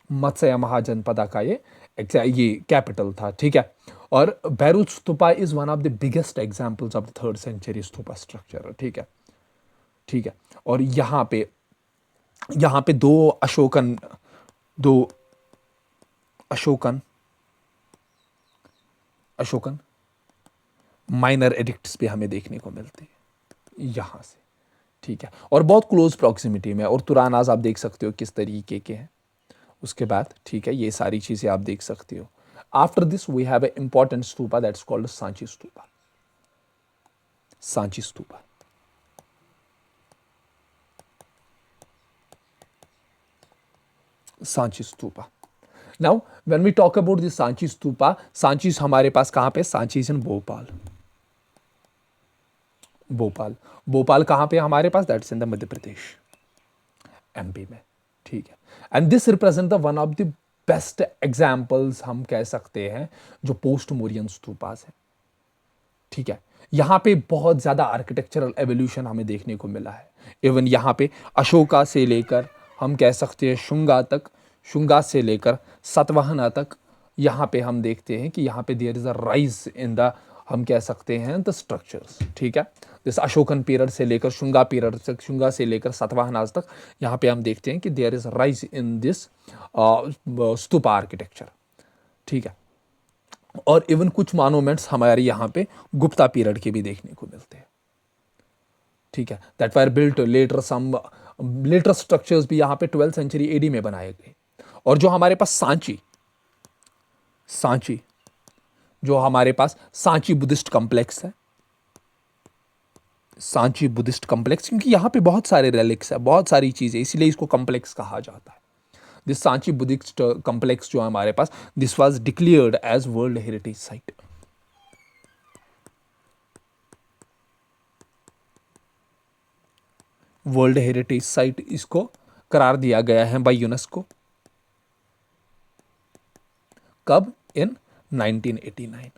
Matsya mahajanapada का ये कैपिटल था, ठीक है। और Bairat stupa is one of the biggest examples of the 3rd century stupa structure, ठीक है, ठीक है। और यहाँ पे यहां पे दो अशोकन अशोकन माइनर एडिक्ट्स भी हमें देखने को मिलते हैं यहां से, ठीक है, और बहुत क्लोज प्रॉक्सिमिटी में। और तुरानाज आप देख सकते हो किस तरीके के हैं उसके बाद, ठीक है, ये सारी चीजें आप देख सकते हो। After this we have a important stupa that's called Sanchi stupa. Sanchi stupa, Sanchi stupa. Now when we talk about this Sanchi stupa, Sanchi हमारे पास कहां पे, सांची इन भोपाल। भोपाल, भोपाल कहां पे हमारे पास, that's in the Madhya Pradesh, MP में, ठीक है। And this represent the one of the best examples हम कह सकते हैं जो पोस्ट मोरियन स्तूपास है, ठीक है। यहां पे बहुत ज्यादा आर्किटेक्चरल एवोल्यूशन हमें देखने को मिला है। इवन यहां पे अशोका से लेकर हम कह सकते हैं शुंगा तक, शुंगा से लेकर सतवाहना तक, यहां पे हम देखते हैं कि यहां पे there is a rise in the, हम कह सकते हैं द स्ट्रक्चर्स, ठीक है। जैसे अशोकन पीरियड से लेकर शुंगा पीरियड तक, शुंगा से लेकर सातवाहनाज तक, यहाँ पे हम देखते हैं कि there is rise in this stupa architecture, ठीक है। और इवन कुछ मॉन्यूमेंट्स हमारे यहाँ पे गुप्ता पीरियड के भी देखने को मिलते हैं, ठीक है, that were built later, some later structures भी यहाँ पे 12th सेंचुरी एडी में बनाए गए। और जो हमारे पास सांची, सांची जो हमारे पास सांची बुद्धिस्ट कॉम्प्लेक्स है, सांची बुद्धिस्ट कॉम्प्लेक्स, क्योंकि यहाँ पे बहुत सारे रेलिक्स है, बहुत सारी चीजें, इसलिए इसको कॉम्प्लेक्स कहा जाता है। दिस सांची बुद्धिस्ट कॉम्प्लेक्स जो हमारे पास, this was declared as world heritage site. World heritage site इसको करार दिया गया है बाय यूनेस्को, कब, in 1989,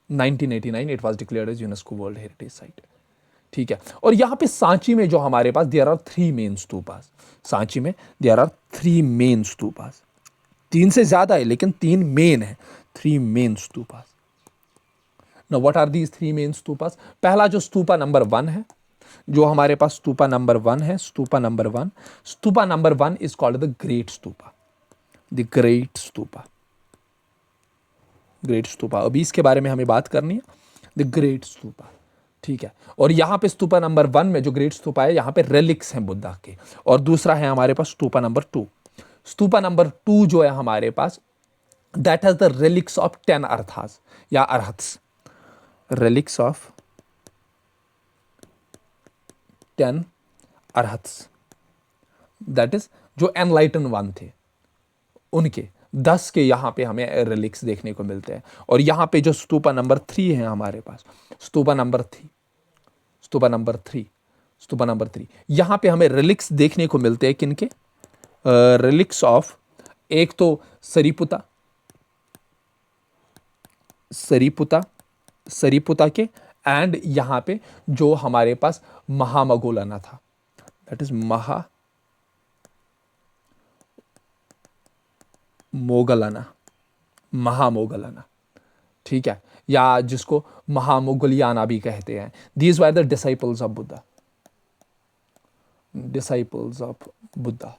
1989 it was declared as UNESCO world heritage site, ठीक है। और यहां पे सांची में जो हमारे पास there are 3 main stupas, Sanchi में देयर आर 3 मेन स्तूपास, 3 से ज्यादा है लेकिन 3 मेन है, 3 main stupas. Now what are these 3 main stupas? पहला जो स्तूपा नंबर 1 है, जो हमारे पास स्तूपा नंबर 1 है, stupa number 1, stupa number 1 is called the great stupa, the great stupa, great stupa. अभी इसके बारे में हमें बात करनी है, द ग्रेट स्तूपा, ठीक है। और यहां पे स्तूपा नंबर 1 में जो ग्रेट स्तूपा है, यहां पे रेलिक्स हैं बुद्धा के। और दूसरा है हमारे पास स्तूपा नंबर 2, स्तूपा नंबर 2 जो है हमारे पास, that has the relics of 10 arhats या arhats, relics of 10 arhats, that is जो एनलाइटन वन थे उनके 10 के यहाँ पे हमें रिलिक्स देखने को मिलते हैं। और यहाँ पे जो स्तूपा नंबर 3 है हमारे पास, stupa number 3, stupa number 3, stupa number 3, यहाँ पे हमें रिलिक्स देखने को मिलते हैं किनके, रिलिक्स ऑफ, एक तो सरीपुता, सरीपुता, सरीपुता के, एंड यहाँ पे जो हमारे पास महामगोलाना था, दैट इज मोगलाना, महामोगलाना, ठीक है, या जिसको महामोगलियाना भी कहते हैं। These were the disciples of Buddha, disciples of Buddha,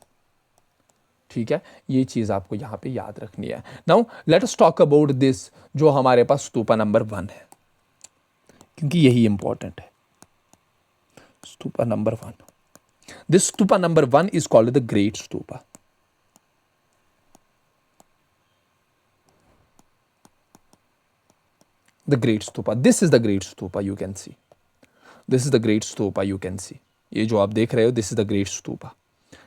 ठीक है। ये चीज आपको यहां पे याद रखनी है। Now let us talk about this, जो हमारे पास स्तूपा नंबर 1 है, क्योंकि यही इंपॉर्टेंट है। Stupa number 1, this stupa number 1 is called the great stupa, the great stupa, this is the great stupa, you can see, this is the great stupa, you can see, ये जो आप देख रहे हो, this is the great stupa,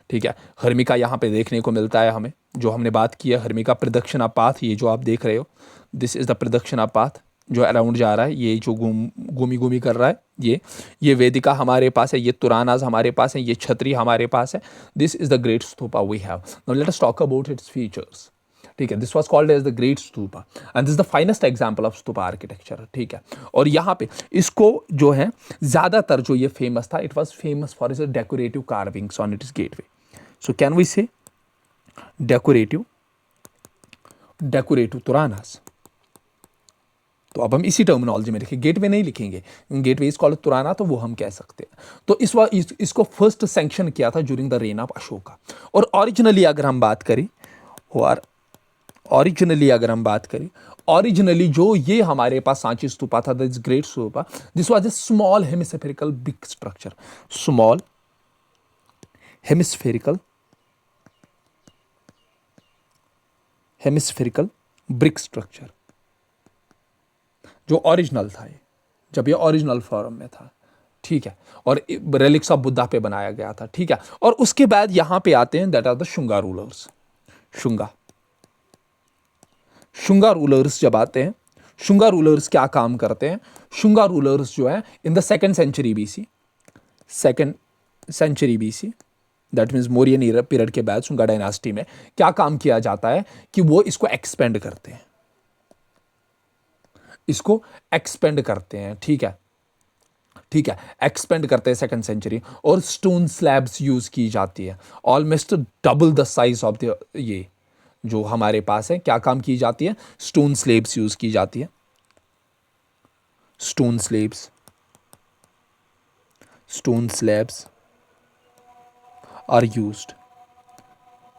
ठीक है। हर्मिका यहाँ पे देखने को मिलता है हमें, जो हमने बात की है हर्मिका प्रदक्षिणा पाथ, ये जो आप देख रहे हो, दिस इज द प्रदक्षिणा पाथ जो अराउंड जा रहा है, ये जो घूमी घूमी कर रहा है, ये वेदिका हमारे पास है, ये तुरानाज हमारे पास है, ये छतरी हमारे पास है। This is the great stupa we have. Now let us talk about its features, ठीक है। This was called as the great stupa and this is the finest example of stupa architecture, ठीक है। और यहाँ पे इसको जो है ज्यादातर जो ये फेमस था, it was famous for its decorative carvings on its gateway. So can we say decorative, decorative toranas, तो अब हम इसी टर्मिनोलॉजी में लिखेंगे, गेटवे नहीं लिखेंगे, गेटवे इज कॉल्ड तुराना, तो वो हम कह सकते हैं। तो इसको फर्स्ट सैंक्शन किया था during the rain of Ashoka. और ओरिजिनली अगर हम बात करें, और ओरिजिनली जो ये हमारे पास सांची स्तूपा था, this great stupa, this was a small hemispherical big structure, small hemispherical brick structure, जो ओरिजिनल था ये, जब ये ओरिजिनल फॉर्म में था, ठीक है। और रेलिक्स ऑफ बुद्धा पे बनाया गया था, ठीक है। और उसके बाद यहां पे आते हैं, that are the Shunga rulers. Shunga rulers जब आते हैं, शुंगा रूलर्स क्या काम करते हैं? शुंगा रूलर्स जो है in the second century BC, that means Mauryan era period के बाद शुंगा डायनास्टी में क्या काम किया जाता है कि वो इसको एक्सपेंड करते हैं, ठीक है, एक्सपेंड करते हैं सेकंड सेंचुरी। और स्टोन स्लैब्स यूज की जाती है, almost double the size of the, ये जो हमारे पास है, क्या काम की जाती है? स्टोन स्लैब्स यूज की जाती है, स्टोन स्लैब्स आर यूज्ड,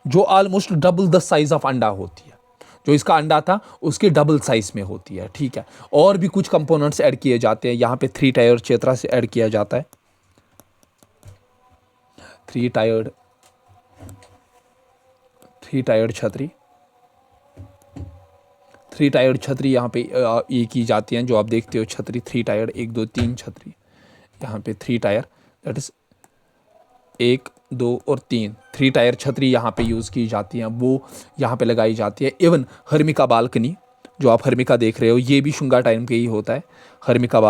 जो almost double the size of अंडा होती है, जो इसका अंडा था उसके डबल साइज में होती है, ठीक है। और भी कुछ कंपोनेंट्स ऐड किए जाते हैं यहाँ पे, 3 टायर चेत्रा से ऐड किया जाता है, 3 टायर्ड छतरी यहाँ पे ये की जाती हैं, जो आप देखते हो छतरी 3 टायर्ड, 1 2 3 छतरी, यहाँ पे 3 टायर, दैट इज 1 2 और 3 टायर छतरी यहाँ पे यूज़ की जाती हैं, वो यहाँ पे लगाई जाती है। इवन हर्मिका बालकनी, जो आप हर्मिका देख रहे हो, ये भी शुंगा टाइम के ही होता है, हर्मिका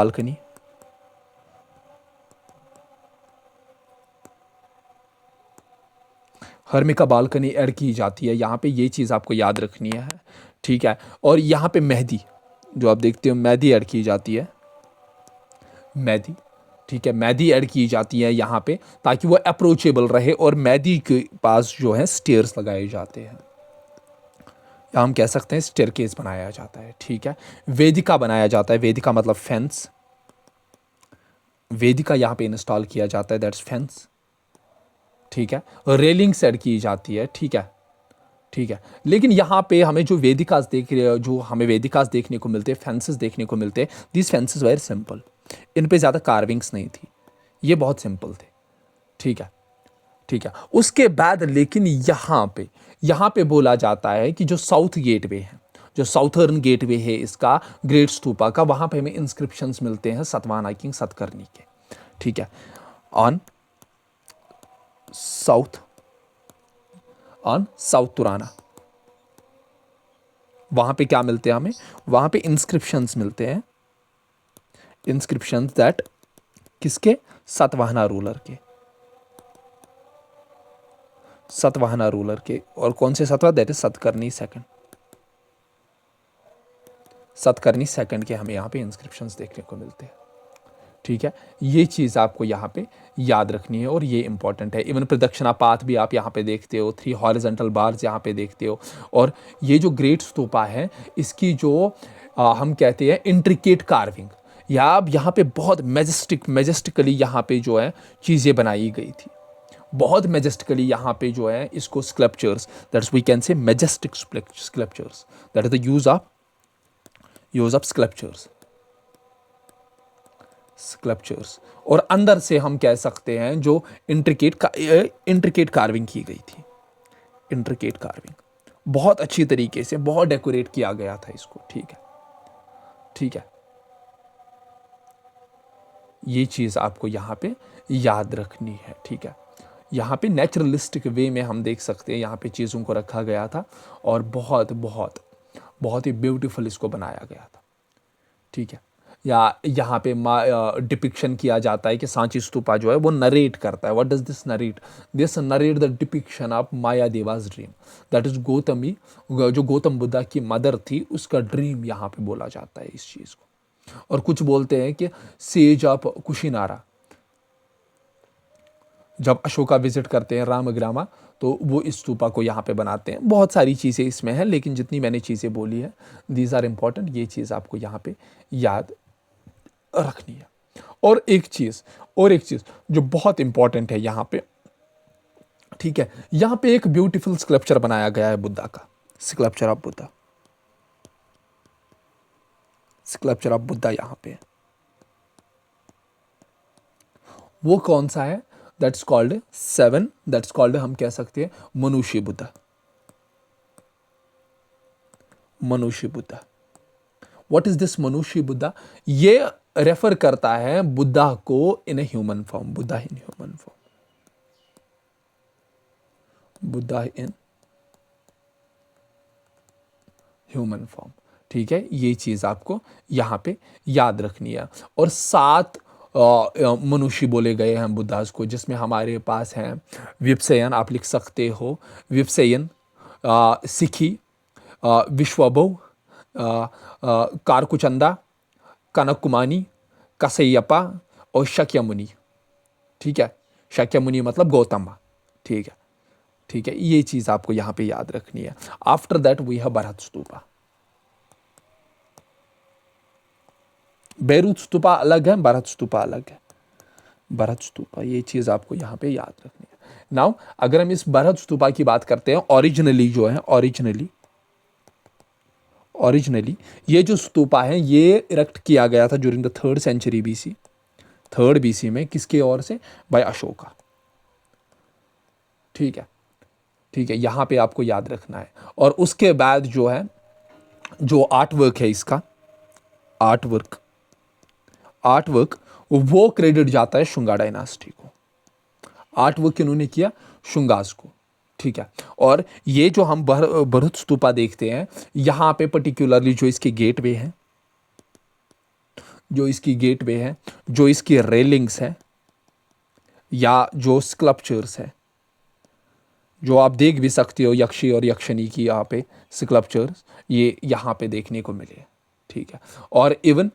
बालकनी ऐड की जाती है यहाँ पे, ये चीज़ आपको याद रखनी है, ठीक है। और यहाँ पे मेहंदी, जो आप देखते हो मेहंदी ऐड की जाती है, ठीक है, मेहंदी ऐड की जाती है यहाँ पे, ताकि वो अप्रोचेबल रहे। और मेहंदी के पास जो है स्टेयर्स लगाए जाते हैं, या हम कह सकते हैं स्टेयरकेस बनाया जाता है, ठीक है। वेदिका बनाया जाता है, वेदिका मतलब फेंस, वेदिका यहाँ पे इंस्टॉल किया जाता है, दैट्स फेंस, ठीक है। रेलिंग्स ऐड की जाती है, ठीक है। लेकिन यहाँ पे हमें जो वेदिकास देखने को मिलते हैं, फेंसेस देखने को मिलते हैं, दिस फेंसेस वेरी सिंपल, इन पे ज़्यादा कार्विंग्स नहीं थी, ये बहुत सिंपल थे, ठीक है। उसके बाद लेकिन यहाँ पे बोला जाता है कि जो साउथ गेटवे है, जो साउथर्न गेटवे है इसका, ग्रेट स्तूपा का, वहाँ पे हमें इंस्क्रिप्शंस मिलते हैं सतवाहना किंग सतकर्णी के, ठीक है। ऑन साउथ तुराना, वहाँ पे क्या मिलते हैं हमें? वहाँ पे इंस्क्रिप्शंस मिलते हैं, इंस्क्रिप्शंस दैट किसके? सतवाहना रूलर के। और कौन से सतवाह? दैट इज सतकर्णी सेकंड के हमें यहाँ पे इंस्क्रिप्शंस देखने को मिलते हैं, ठीक है। ये चीज़ आपको यहाँ पे याद रखनी है और ये इंपॉर्टेंट है। इवन प्रदक्षिणा पाथ भी आप यहाँ पे देखते हो, 3 हॉरिजॉन्टल बार्स यहाँ पे देखते हो। और ये जो ग्रेट स्तूपा है, इसकी जो हम कहते हैं इंट्रिकेट कार्विंग, या अब यहाँ पे बहुत मैजेस्टिकली यहाँ पे जो है चीज़ें बनाई गई थी, बहुत मैजेस्टिकली यहाँ पे जो है इसको sculptures, that's we can say majestic sculptures, that is the use of sculptures. और अंदर से हम कह सकते हैं जो इंट्रिकेट कार्विंग की गई थी, इंट्रिकेट कार्विंग बहुत अच्छी तरीके से, बहुत डेकोरेट किया गया था इसको, ठीक है। ये चीज़ आपको यहाँ पे याद रखनी है, ठीक है। यहाँ पे नेचुरलिस्टिक वे में हम देख सकते हैं यहाँ पे चीज़ों को रखा गया था, और बहुत बहुत बहुत ही ब्यूटीफुल इसको बनाया गया था, ठीक है। या यहाँ पे डिपिक्शन किया जाता है कि सांची स्तूपा जो है वो नरेट करता है। What does this narrate? This narrate the depiction of Maya Deva's dream, that is Gautami, जो गौतम बुद्धा की मदर थी, उसका ड्रीम यहाँ पे बोला जाता है इस चीज़ को। और कुछ बोलते हैं कि सेज ऑफ कुशिनारा, जब अशोका विजिट करते हैं रामग्रामा, तो वो इस स्तूपा को यहाँ पे बनाते हैं। बहुत सारी चीज़ें इसमें हैं, लेकिन जितनी मैंने चीज़ें बोली है दीज आर इम्पॉर्टेंट, ये चीज़ आपको यहाँ पे याद रखनी है। और एक चीज़ जो बहुत इंपॉर्टेंट है यहाँ पे, ठीक है, यहाँ पे एक ब्यूटीफुल स्कल्पचर बनाया गया है बुद्धा का, sculpture of Buddha, sculpture of Buddha यहाँ पे। वो कौन सा है? दैट्स कॉल्ड हम कह सकते हैं मनुष्य बुद्धा, मनुष्य बुद्धा। व्हाट इज दिस मनुष्य बुद्धा? ये रेफर करता है बुद्धा को in a human form, Buddha in human form, Buddha in human form. ठीक है, ये चीज आपको यहां पे याद रखनी है। और 7 मनुष्य बोले गए हैं बुद्धास को, जिसमें हमारे पास हैं विपसयन, आप लिख सकते हो विपसयन, सिखी, विश्वभु, कारकुचंदा, कनकुमानी, कसय्यपा और शक्यमुनि। ठीक है, शक्यमुनि मतलब गौतम। ठीक है, ठीक है, ये चीज आपको यहां पे याद रखनी है। आफ्टर दैट वी हैव बृहत स्तूपा। बेरूत स्तूपा अलग है, बृहत स्तूपा अलग है। बृहत स्तूपा, ये चीज आपको यहां पे याद रखनी है। नाउ अगर हम इस बृहत स्तूपा की बात करते हैं, ओरिजिनली जो है, ओरिजिनली ये जो स्तूपा है ये इरेक्ट किया गया था during the 3rd century BC, 3rd BC में। किसके ओर से? बाय अशोका। ठीक है, ठीक है, यहां पे आपको याद रखना है। और उसके बाद जो है, जो आर्ट वर्क है इसका, आर्ट वर्क वो क्रेडिट जाता है शुंगा डायनास्टी को। आर्ट वर्क इन्होंने किया शुंगास को। ठीक है, और ये जो हम बृहत स्तूपा देखते हैं यहां पे पर्टिकुलरली जो इसके गेटवे हैं, जो इसकी रेलिंग्स है, या जो स्कल्पचर्स है, जो आप देख भी सकते हो यक्षी और यक्षिणी की यहाँ पे स्कल्पचर्स, ये यहाँ पे देखने को मिले। ठीक है, और इवन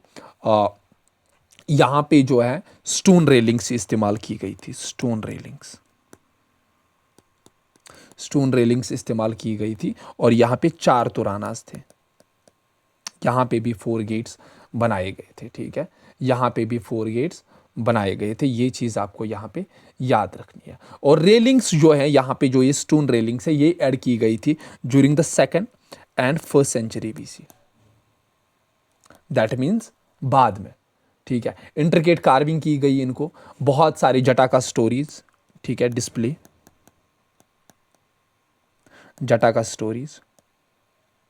यहाँ पे जो है स्टोन रेलिंग्स इस्तेमाल की गई थी, स्टोन रेलिंग्स इस्तेमाल की गई थी। और यहाँ पे 4 तुरानास थे, यहाँ पे भी 4 गेट्स बनाए गए थे। ठीक है, यहाँ पे भी 4 गेट्स बनाए गए थे। ये चीज़ आपको यहाँ पे याद रखनी है। और रेलिंग्स जो है यहाँ पे, जो ये स्टोन रेलिंग्स है, ये ऐड की गई थी during the 2nd and 1st century BC. That means बाद में। ठीक है, इंट्रिकेट कार्विंग की गई इनको, बहुत सारी जटाका स्टोरीज। ठीक है, display jataka stories,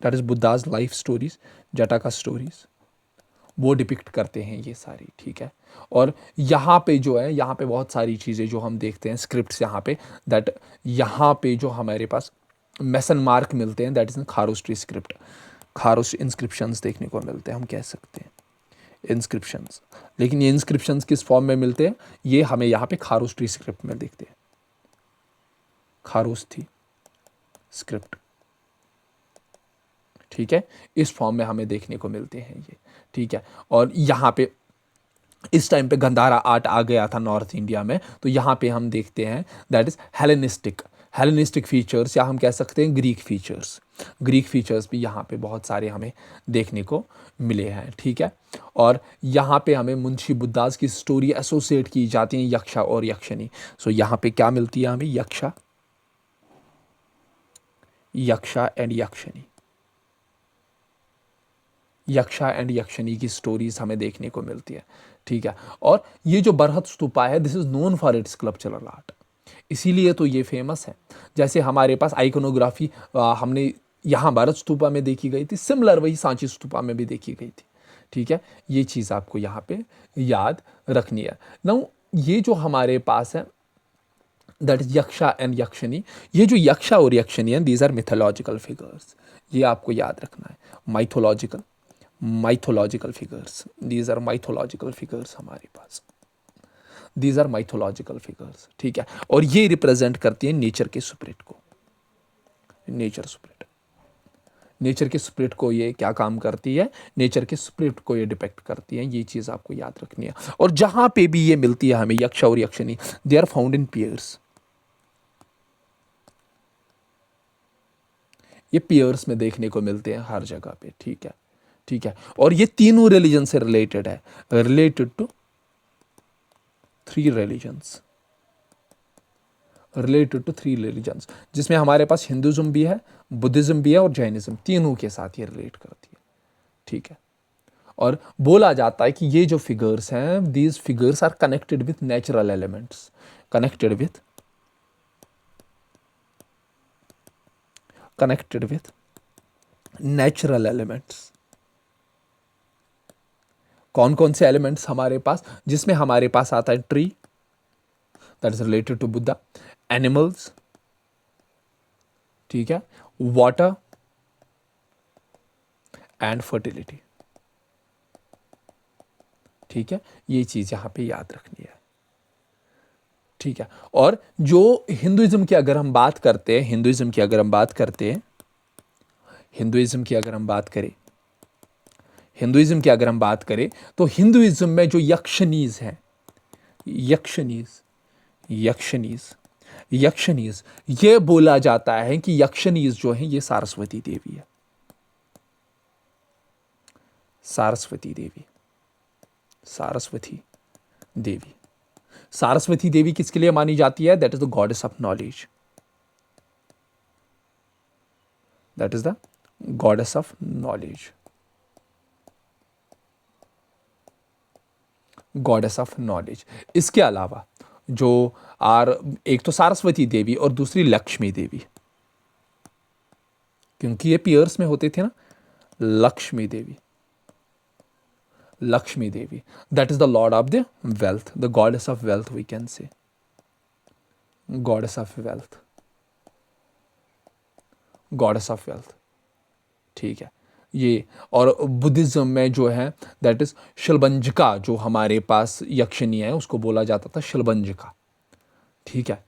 that is Buddha's life stories, jataka stories वो डिपिक्ट करते हैं ये सारी। ठीक है, और यहाँ पे जो है, यहाँ पे बहुत सारी चीज़ें जो हम देखते हैं स्क्रिप्ट्स यहाँ पे, दैट यहाँ पे जो हमारे पास मेसन मार्क मिलते हैं, दैट इज खारोस्ट्री स्क्रिप्ट, खारोस इंस्क्रिप्शंस देखने को मिलते हैं, हम कह सकते हैं इंस्क्रिप्शंस। लेकिन ये इंस्क्रिप्शंस किस फॉर्म में मिलते हैं? ये हमें यहाँ पे खारोस्ट्री स्क्रिप्ट में देखते हैं, खारोस्थी स्क्रिप्ट। ठीक है, इस फॉर्म में हमें देखने को मिलते हैं ये। ठीक है, और यहाँ पे इस टाइम पे गंधारा आर्ट आ गया था नॉर्थ इंडिया में, तो यहाँ पे हम देखते हैं दैट इज हेलेनिस्टिक फीचर्स, या हम कह सकते हैं ग्रीक फीचर्स भी यहाँ पे बहुत सारे हमें देखने को मिले हैं। ठीक है, और यहाँ पे हमें मुंशी बुद्धास की स्टोरी एसोसिएट की जाती है यक्षा और यक्षिणी। सो यहाँ पे क्या मिलती है हमें? यक्षा एंड यक्षिणी, यक्षा एंड यक्षिणी की स्टोरीज हमें देखने को मिलती है। ठीक है, और ये जो बृहत स्तूपा है, this is known for its sculptural art, इसीलिए तो ये फेमस है। जैसे हमारे पास आइकोनोग्राफी हमने यहाँ भारत स्तूपा में देखी गई थी, सिमिलर वही सांची स्तूपा में भी देखी गई थी। ठीक है, ये चीज़ आपको यहाँ पे याद रखनी है। नाउ ये जो हमारे पास है दैट इज यक्षा एंड यक्षिणी, ये जो यक्षा और यक्षिणी है, दीज आर मिथोलॉजिकल फिगर्स, ये आपको याद रखना है। Mythological figures, these are mythological figures हमारे पास, दीज आर माइथोलॉजिकल फिगर्स। ठीक है, और ये रिप्रेजेंट करती है नेचर के स्पिरिट को, नेचर के स्पिरिट को ये क्या काम करती है? नेचर के स्पिरिट को ये डिपेक्ट करती है। ये चीज़ आपको याद रखनी है। और जहां पे भी ये मिलती है हमें यक्षा और yakshini, they are found in pairs, ये पियर्स में देखने को मिलते हैं हर जगह पे, ठीक है, ठीक है। और ये तीनों रिलीजन से रिलेटेड है, related to 3 religions, related to 3 religions, जिसमें हमारे पास हिंदुज्म भी है, बुद्धिज्म भी है और जैनिज्म, तीनों के साथ ये रिलेट करती है, ठीक है। और बोला जाता है कि ये जो फिगर्स हैं, these figures are connected with natural elements, connected with natural elements. कौन कौन से एलिमेंट्स हमारे पास, जिसमें हमारे पास आता है tree, that is related to Buddha, animals, ठीक है, वाटर एंड फर्टिलिटी, ठीक है। ये चीज यहां पे याद रखनी है, ठीक है। और जो हिंदुइज्म की अगर हम बात करते हैं, हिंदुइज्म की अगर हम बात करते हैं, हिंदुइज्म की अगर हम बात करें, हिंदुइज्म की अगर हम बात करें, तो हिंदुइज्म में जो यक्षनीज हैं, यक्षनीज, यक्षनीज, यक्षनीज, ये बोला जाता है कि यक्षनीज जो है ये सारस्वती देवी है, सारस्वती देवी, सारस्वती देवी, सारस्वती देवी किसके लिए मानी जाती है? That is the goddess of knowledge, that is the goddess of knowledge, goddess of knowledge. इसके अलावा जो आर, एक तो सारस्वती देवी और दूसरी लक्ष्मी देवी, क्योंकि ये पियर्स में होते थे ना, Lakshmi Devi, Lakshmi Devi, that is the lord of the wealth, the goddess of wealth we can say, goddess of wealth, goddess of wealth, ठीक है ये। और बुद्धिज्म में जो है दैट इज शलबंजिका, जो हमारे पास यक्षिणी है उसको बोला जाता था शलबंजिका, ठीक है,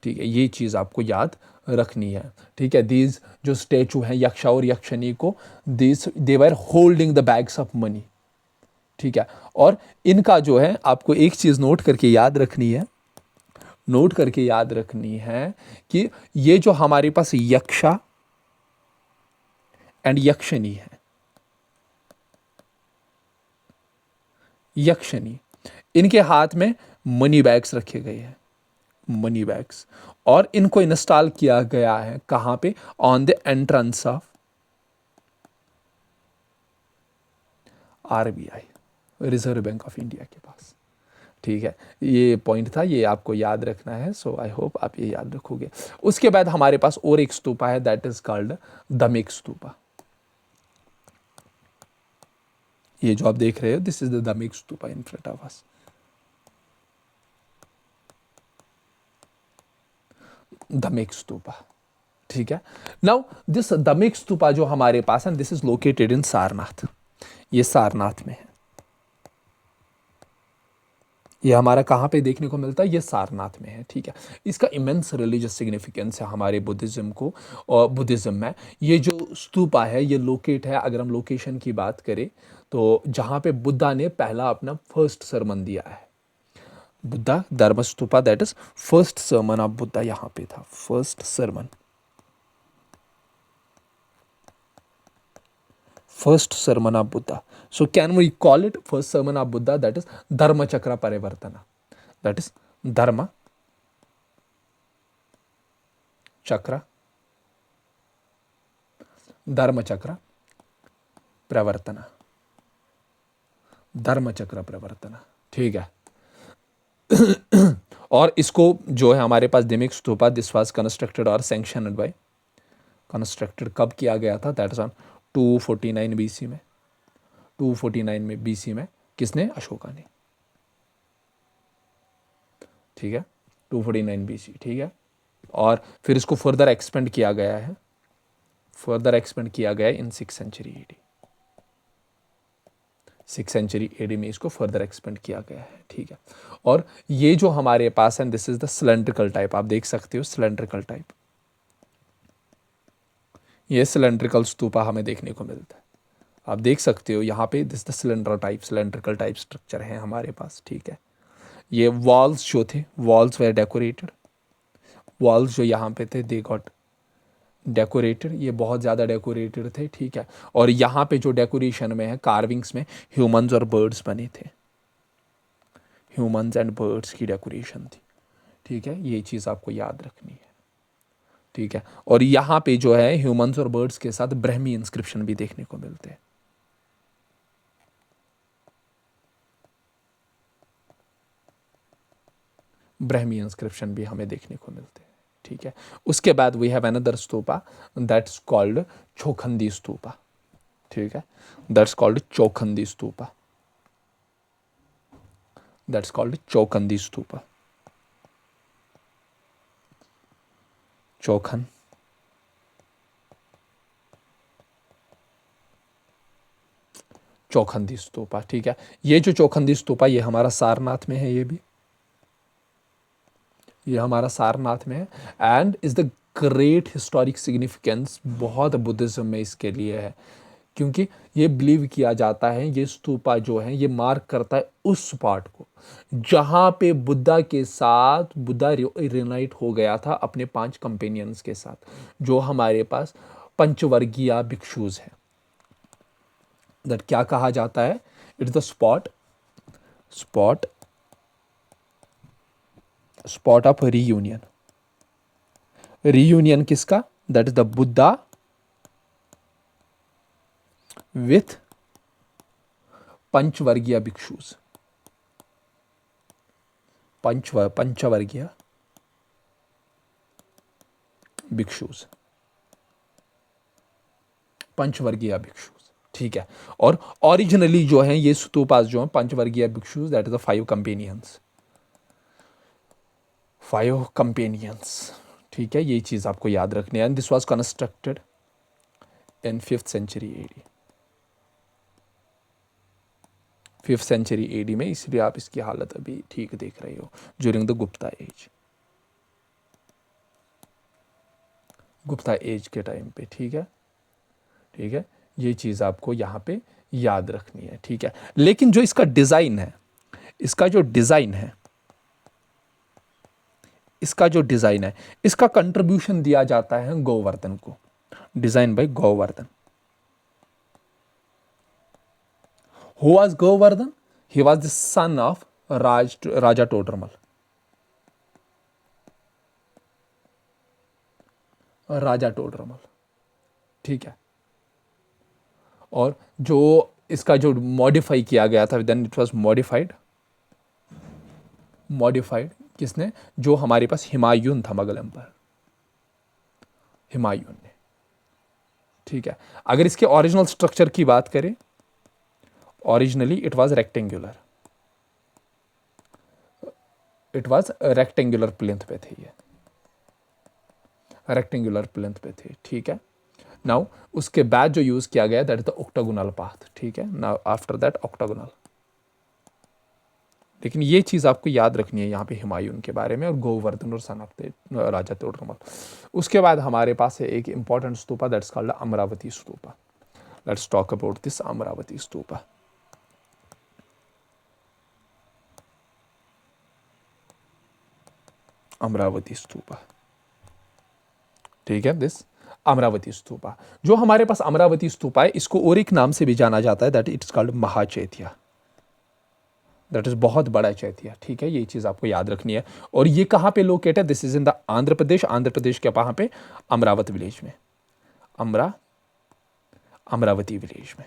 ठीक है। ये चीज़ आपको याद रखनी है, ठीक है। दीज जो स्टैचू हैं यक्षा और यक्षिणी को, this they were holding the bags of money, ठीक है। और इनका जो है आपको एक चीज़ नोट करके याद रखनी है, नोट करके याद रखनी है कि ये जो हमारे पास यक्षा एंड यक्षिणी है, यक्षिणी, इनके हाथ में मनी बैग्स रखे गए हैं, मनी बैग्स, और इनको इंस्टॉल किया गया है कहां पे? On the entrance of RBI, reserve bank of India के पास, ठीक है। ये पॉइंट था, ये आपको याद रखना है, सो आई होप आप ये याद रखोगे। उसके बाद हमारे पास और एक स्तूपा है, that is called Dhamek stupa. ये जो आप देख रहे हो, this is the Dhamek stupa in front of us, Dhamek stupa, ठीक है। नाउ दिस धमिक स्तूपा जो हमारे पास है, this is located in Sarnath, ये सारनाथ में है। ये हमारा कहाँ पे देखने को मिलता है? ये सारनाथ में है, ठीक है। इसका इमेंस रिलीजियस सिग्निफिकेंस है हमारे बुद्धिज्म को, और बुद्धिज्म में ये जो स्तूपा है ये लोकेट है, अगर हम लोकेशन की बात करें तो जहाँ पे बुद्धा ने पहला अपना फर्स्ट सरमन दिया है, बुद्धा धर्म stupa, that is first sermon of Buddha यहाँ पे था, first sermon, first sermon of Buddha. So can we call it first sermon of Buddha? That is Dharma Chakra Parivartana. That is Dharma Chakra, Dharma Chakra Pravartana, धर्म चक्र प्रवर्तना, ठीक है। और इसको जो है हमारे पास दिमिक स्तूपा, दिस वाज कंस्ट्रक्टेड और सैंक्शनड बाय, कंस्ट्रक्टेड कब किया गया था? दैट इज ऑन 249 बीसी में, 249 में बीसी में किसने? अशोका ने, ठीक है, 249 बीसी, ठीक है। और फिर इसको फर्दर एक्सपेंड किया गया है, फर्दर एक्सपेंड किया गया है in 6th century AD, 6th century AD में इसको फर्दर एक्सपेंड किया गया है, ठीक है। और ये जो हमारे पास है, this is the cylindrical type, आप देख सकते हो सिलेंड्रिकल टाइप, ये सिलेंड्रिकल स्तूपा हमें देखने को मिलता है, आप देख सकते हो यहाँ पे, this the cylinder type, cylindrical type structure है हमारे पास, ठीक है। ये वॉल्स जो थे, वॉल्स वेर डेकोरेटेड, वॉल्स जो यहाँ पे थे, दे गॉट डेकोरेटेड, ये बहुत ज़्यादा डेकोरेटेड थे, ठीक है। और यहाँ पे जो डेकोरेशन में है, कार्विंग्स में ह्यूमंस और बर्ड्स बने थे, ह्यूमंस एंड बर्ड्स की डेकोरेशन थी, ठीक है। ये चीज़ आपको याद रखनी है, ठीक है। और यहाँ पे जो है ह्यूमंस और बर्ड्स के साथ ब्रह्मी इंस्क्रिप्शन भी देखने को मिलते हैं, ब्रह्मी इंस्क्रिप्शन भी हमें देखने को मिलते हैं, ठीक है। उसके बाद we have another stupa that's called Chaukhandi stupa, ठीक है। That's called Chaukhandi stupa, that's called Chaukhandi stupa, Chaukhan Chaukhandi stupa, ठीक है। ये जो चौखंदी स्तूपा ये हमारा सारनाथ में है, ये हमारा सारनाथ में है, and is the great historic significance बहुत बुद्धिज्म में इसके लिए है, क्योंकि ये बिलीव किया जाता है, ये स्तूपा जो है ये मार्क करता है उस स्पॉट को जहाँ पे बुद्धा के साथ बुद्धा रिनाइट हो गया था अपने 5 कंपेनियंस के साथ, जो हमारे पास पंचवर्गीय भिक्षुज हैं। दैट क्या कहा जाता है, it's the spot of reunion किसका, that is the Buddha with Panchavargiya bhikshus, Panchavargiya bhikshus, Panchavargiya bhikshus, ठीक है। और ओरिजिनली जो है ये स्तूपास जो है पंचवर्गीय भिक्षुज, दैट इज द 5 कंपेनियंस, ठीक है। ये चीज आपको याद रखनी है। And this was constructed in 5th century AD, 5th century AD में, इसलिए आप इसकी हालत अभी ठीक देख रहे हो, ड्यूरिंग द गुप्ता एज के टाइम पे, ठीक है, ठीक है। ये चीज़ आपको यहाँ पे याद रखनी है, ठीक है। लेकिन जो इसका डिज़ाइन है, इसका जो डिज़ाइन है, इसका कंट्रीब्यूशन दिया जाता है गोवर्धन को, design by Govardhan. Who was Govardhan? He was the son of Raja Todarmal, ठीक है। और जो इसका जो मॉडिफाई किया गया था, देन इट वाज मॉडिफाइड किसने, जो हमारे पास हुमायूं था, मुगल एम्पायर, हुमायूं ने, ठीक है। अगर इसके ओरिजिनल स्ट्रक्चर की बात करें, originally it was rectangular plinth पे थे, ये रेक्टेंगुलर प्लिंथ पे थे, ठीक है। नाउ उसके बाद जो यूज किया गया that is the octagonal path, ठीक है। नाउ आफ्टर दैट ऑक्टागोनल, लेकिन ये चीज आपको याद रखनी है यहाँ पे हुमायूं के बारे में और गोवर्धन और सन ऑफ राजा तोडरमल। उसके बाद हमारे पास है एक important stupa that's called Amravati stupa. Let's talk about this Amravati stupa. Amravati stupa, ठीक है। दिस अमरावती स्तूपा, जो हमारे पास अमरावती स्तूपा है, इसको और एक नाम से भी जाना जाता है, दैट इट्स कॉल्ड महाचैत्या, दैट इज बहुत बड़ा चैत्या, ठीक है। ये चीज़ आपको याद रखनी है। और ये कहाँ पे लोकेट है, this is in the Andhra Pradesh के वहाँ पे अमरावती विलेज में, अमरावती विलेज में,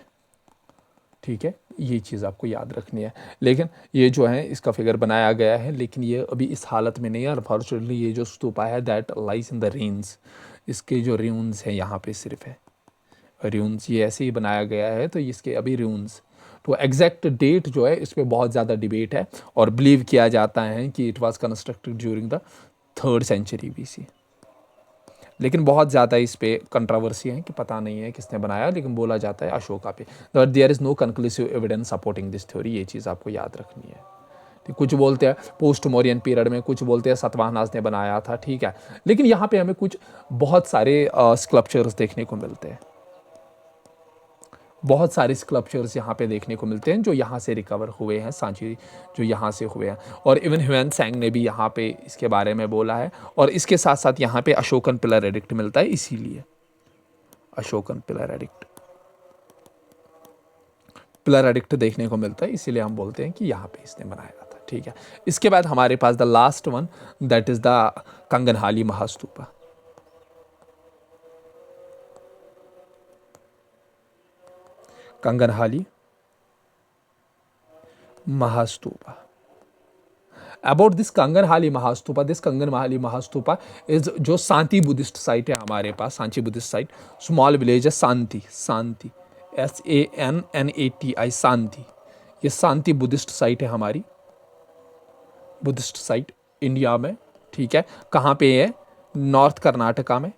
ठीक है। ये चीज़ आपको याद रखनी है। लेकिन ये जो है इसका फिगर बनाया गया है, लेकिन ये अभी इस हालत में नहीं है। अनफॉर्चुनेटली ये जो स्तूपा है that lies in the range, इसके जो र्यून्स हैं यहाँ पे सिर्फ है र्यून्स, ये ऐसे ही बनाया गया है, तो इसके अभी र्यून्स, तो एग्जैक्ट डेट जो है इस पर बहुत ज़्यादा डिबेट है। और बिलीव किया जाता है कि it was constructed during the 3rd century BC, लेकिन बहुत ज़्यादा इस पर कंट्रोवर्सी है कि पता नहीं है किसने बनाया, लेकिन बोला जाता है अशोका पे, but there is no conclusive evidence supporting this theory. ये चीज़ आपको याद रखनी है, ठीक। कुछ बोलते हैं पोस्ट मौर्यन पीरियड में, कुछ बोलते हैं सातवाहनास ने बनाया था, ठीक है। लेकिन यहाँ पे हमें कुछ बहुत सारे स्कल्पचर्स देखने को मिलते हैं, बहुत सारे स्कल्पचर्स यहाँ पे देखने को मिलते हैं जो यहाँ से रिकवर हुए हैं, सांची जो यहाँ से हुए हैं। और इवन ह्यूएन सैंग ने भी यहाँ पे इसके बारे में बोला है। और इसके साथ साथ यहाँ पे अशोकन पिलर एडिक्ट मिलता है, इसीलिए अशोकन पिलर एडिक्ट देखने को मिलता है, इसीलिए हम बोलते हैं कि यहाँ पे इसने बनाया था। ठीक है, इसके बाद हमारे पास the last one, that is the Kanganahalli Mahastupa. Kanganahalli Mahastupa. About this Kanganahalli Mahastupa is जो सांती बुद्धिस्ट साइट है हमारे पास, Sanchi Buddhist site, small village है सांती, SANNATI, सांती। ये सांती बुद्धिस्ट साइट है हमारी, बुद्धिस्ट साइट इंडिया में। ठीक है, कहाँ पे है? नॉर्थ कर्नाटका में,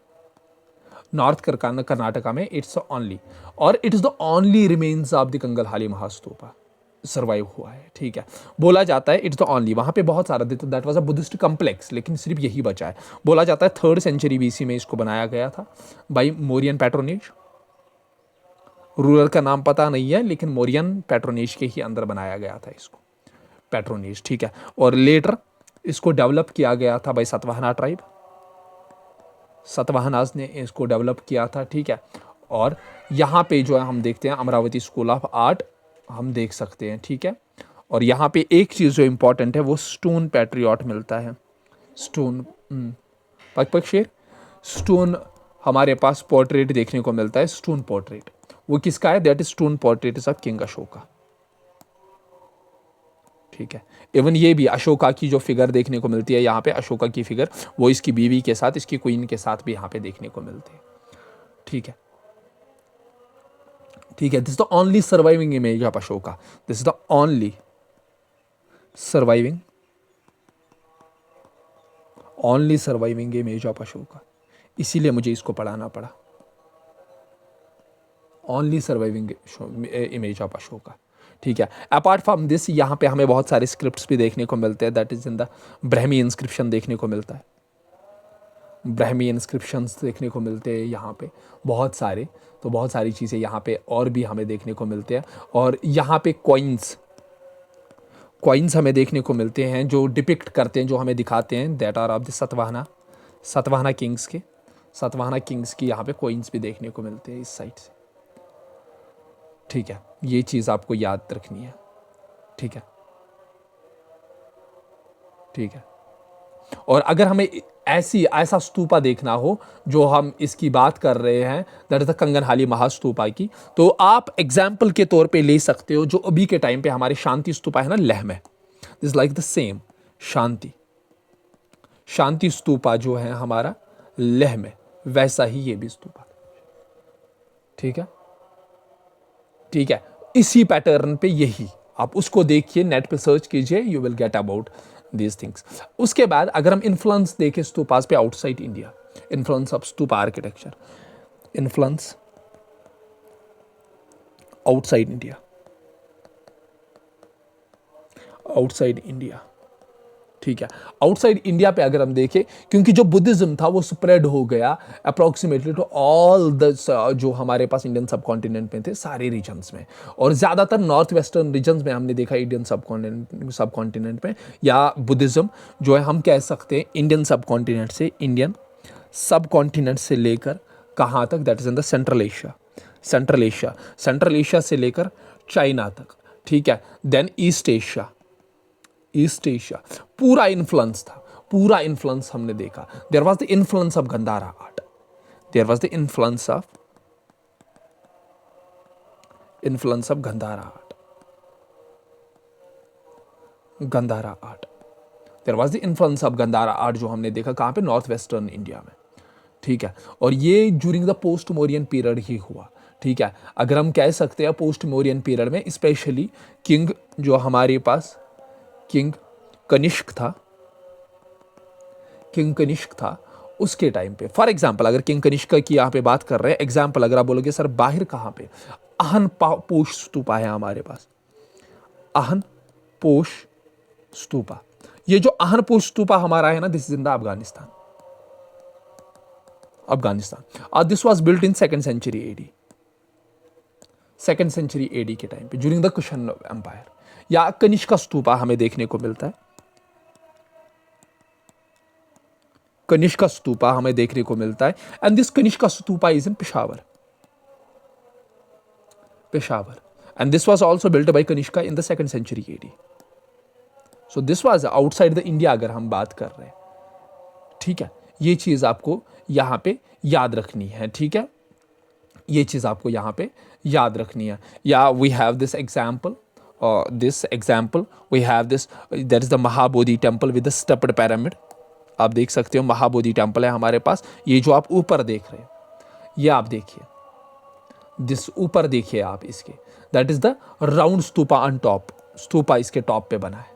कर्नाटका में इट्स ओनली, और it is the only remains of the Kanganahalli Mahastupa survive हुआ है। ठीक है, बोला जाता है इट्स द ओनली, वहाँ पे बहुत सारा that was a Buddhist complex, लेकिन सिर्फ यही बचा है। बोला जाता है 3rd सेंचुरी BC में इसको बनाया गया था बाई मोरियन पैट्रोनेज। रूलर का नाम पता नहीं है, लेकिन मोरियन पैट्रोनेज के ही अंदर बनाया गया था इसको, पैट्रोनेज। ठीक है, और लेटर इसको डेवलप किया गया था बाई सतवाहना ट्राइब, सतवाहनाज ने इसको डेवलप किया था। ठीक है, और यहाँ पे जो है हम देखते हैं अमरावती स्कूल ऑफ आर्ट हम देख सकते हैं। ठीक है, और यहाँ पे एक चीज़ जो इम्पोर्टेंट है वो स्टोन पैट्रियट मिलता है, स्टोन पग शेर, स्टोन हमारे पास पोर्ट्रेट देखने को मिलता है, स्टोन पोर्ट्रेट। वो किसका है? That is stone portrait is of king Ashoka. ठीक है, इवन ये भी अशोका की जो फिगर देखने को मिलती है यहाँ पे, अशोका की फिगर वो इसकी बीवी के साथ, इसकी क्वीन के साथ भी यहाँ पे देखने को मिलती है। ठीक है, ठीक है, this the only surviving image of Ashoka, this is the only surviving image of Ashoka, इसीलिए मुझे इसको पढ़ाना पड़ा, only surviving image of Ashoka. ठीक है, अपार्ट फ्रॉम दिस यहाँ पे हमें बहुत सारे स्क्रिप्ट्स भी देखने को मिलते हैं, that is in the Brahmi inscription देखने को मिलता है, ब्राह्मी इंस्क्रिप्शंस देखने को मिलते हैं यहाँ पे बहुत सारे। तो बहुत सारी चीज़ें यहाँ पे और भी हमें देखने को मिलते हैं। और यहाँ पे कॉइन्स हमें देखने को मिलते हैं जो डिपिक्ट करते हैं, जो हमें दिखाते हैं that are of the Satavahana kings की यहाँ पे कॉइन्स भी देखने को मिलते हैं इस साइड से। ठीक है, ये चीज़ आपको याद रखनी है। ठीक है, ठीक है, और अगर हमें ऐसा स्तूपा देखना हो जो हम इसकी बात कर रहे हैं, that is the Kanganahalli Mahastupa की, तो आप एग्जाम्पल के तौर पे ले सकते हो जो अभी के टाइम पे हमारे शांति स्तूपा है ना लेह में, दिस लाइक द सेम शांति स्तूपा जो है हमारा लेह में, वैसा ही ये भी स्तूपा। ठीक है, ठीक है, इसी पैटर्न पे यही आप उसको देखिए, नेट पे सर्च कीजिए, you will get about these things. उसके बाद अगर हम इन्फ्लुएंस देखें स्तूपास पे outside India, influence of stupa architecture, influence outside India. ठीक है, आउटसाइड इंडिया पे अगर हम देखें, क्योंकि जो बुद्धिज्म था वो स्प्रेड हो गया अप्रोक्सीमेटली टू ऑल द जो हमारे पास इंडियन सब कॉन्टिनेंट में थे सारे रीजन्स में, और ज़्यादातर नॉर्थ वेस्टर्न रीजन्स में हमने देखा इंडियन सब कॉन्टिनेंट में, या बुद्धिज्म जो है हम कह सकते हैं इंडियन सब कॉन्टिनेंट से लेकर कहाँ तक, that is in the central Asia से लेकर चाइना तक। ठीक है, देन ईस्ट एशिया पूरा इन्फ्लुएंस हमने देखा। There was the influence of Gandhara art, जो हमने देखा कहाँ पे, नॉर्थ वेस्टर्न इंडिया में। ठीक है, और ये during the post Mauryan period ही हुआ। ठीक है, अगर हम कह सकते हैं पोस्ट मौर्यन पीरियड में स्पेशली किंग जो हमारे पास किंग कनिष्क था उसके टाइम पे, फॉर एग्जाम्पल अगर किंग कनिष्क की यहाँ पे बात कर रहे हैं, एग्जाम्पल अगर आप बोलोगे सर बाहर कहाँ पे, अहन पोष स्तूपा है हमारे पास, अहन पोष स्तूपा। ये जो अहन पोष स्तूपा हमारा है ना, this is in the Afghanistan. This was built in 2nd century AD, 2nd century AD के टाइम पे ड्यूरिंग द कुशन एम्पायर। या कनिष्का स्तूपा हमें देखने को मिलता है, कनिष्का स्तूपा हमें देखने को मिलता है, and this Kanishka stupa is in Peshawar, Peshawar, and this was also built by Kanishka in the 2nd century AD. So this was outside the India अगर हम बात कर रहे हैं, ठीक है, ये चीज आपको यहां पे याद रखनी है, ठीक है, ये चीज आपको यहां पे याद रखनी है। या we have this example, we have this, that is the Mahabodhi temple with the stepped pyramid. आप देख सकते हो महाबोधि टेम्पल है हमारे पास। ये जो आप ऊपर देख रहे हो, ये आप देखिए, दिस ऊपर देखिए आप इसके, that is the round stupa on top, stupa इसके टॉप पे बना है,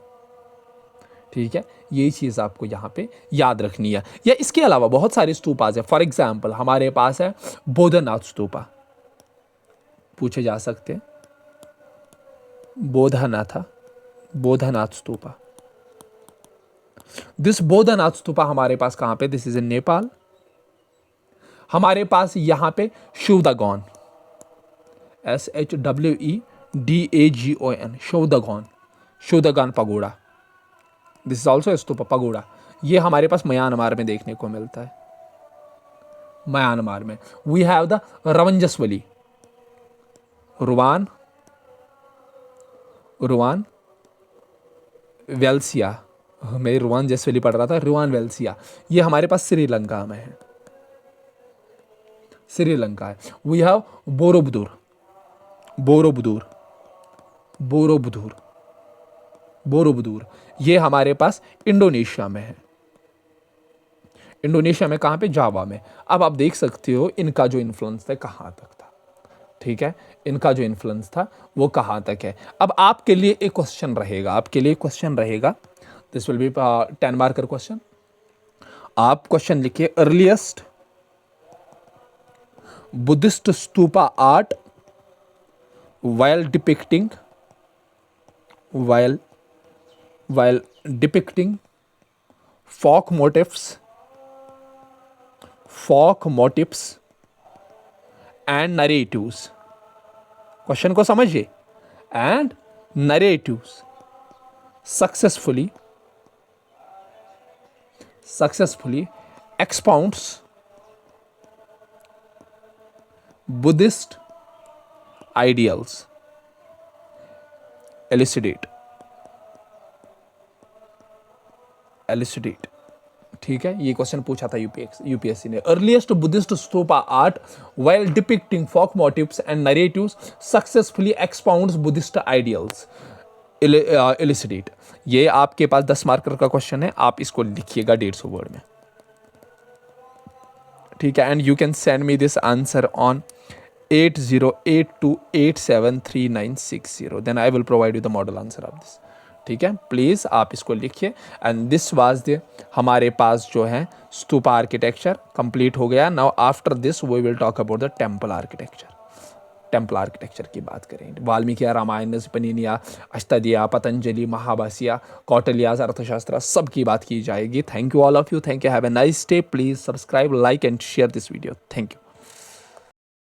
ठीक है, ये चीज आपको यहाँ पे याद रखनी है। या इसके अलावा बहुत सारे स्तूपास है, फॉर एग्जाम्पल हमारे पास है बोधनाथ स्तूपा, पूछे जा सकते हैं, बोधनाथ स्तूपा। दिस बोधनाथ स्तूपा हमारे पास कहां पे, दिस इज इन नेपाल। हमारे पास यहां पे Shwedagon, SHWEDAGON, Shwedagon pagoda, this is also stupa pagoda. ये हमारे पास म्यांमार में देखने को मिलता है, म्यांमार में। वी हैव द रवंजसवली, रुवान वेल्सिया, मैं रुवान जसवली पढ़ रहा था, रुवान वेल्सिया, ये हमारे पास श्रीलंका में है, श्रीलंका है। वी हैव बोरोबुदूर, ये हमारे पास इंडोनेशिया में है, इंडोनेशिया में कहां पे, जावा में। अब आप देख सकते हो इनका जो इन्फ्लुएंस था कहां तक था, ठीक है, इनका जो इन्फ्लुएंस था वो कहां तक है। अब आपके लिए एक क्वेश्चन रहेगा, this will be 10 marker question. आप क्वेश्चन लिखिए, earliest Buddhist stupa art while depicting folk motifs and narratives, question को समझिए, and narratives successfully expounds Buddhist ideals, elucidate, ठीक है, ये क्वेश्चन पूछा था यूपीएससी ने। Earliest Buddhist stupa art while depicting folk motifs and narratives successfully expounds Buddhist ideals, elucidate। ये आपके पास 10 मार्कर का क्वेश्चन है, आप इसको लिखिएगा 150 वर्ड में, ठीक है, and you can send me this answer on 8082873960, then I will provide you the model answer of this, ठीक है, प्लीज आप इसको लिखिए। एंड दिस वाज द हमारे पास जो है स्तूपा आर्किटेक्चर कंप्लीट हो गया। Now after this we will talk about the temple architecture की बात करें। वाल्मीकि रामायण, पनीनिया, अष्टादिया, पतंजलि, महाभाष्य, कौटिल्याज अर्थशास्त्र, सब की बात की जाएगी। Thank you all of you, thank you, have a nice day, please subscribe, like and share this video, thank you.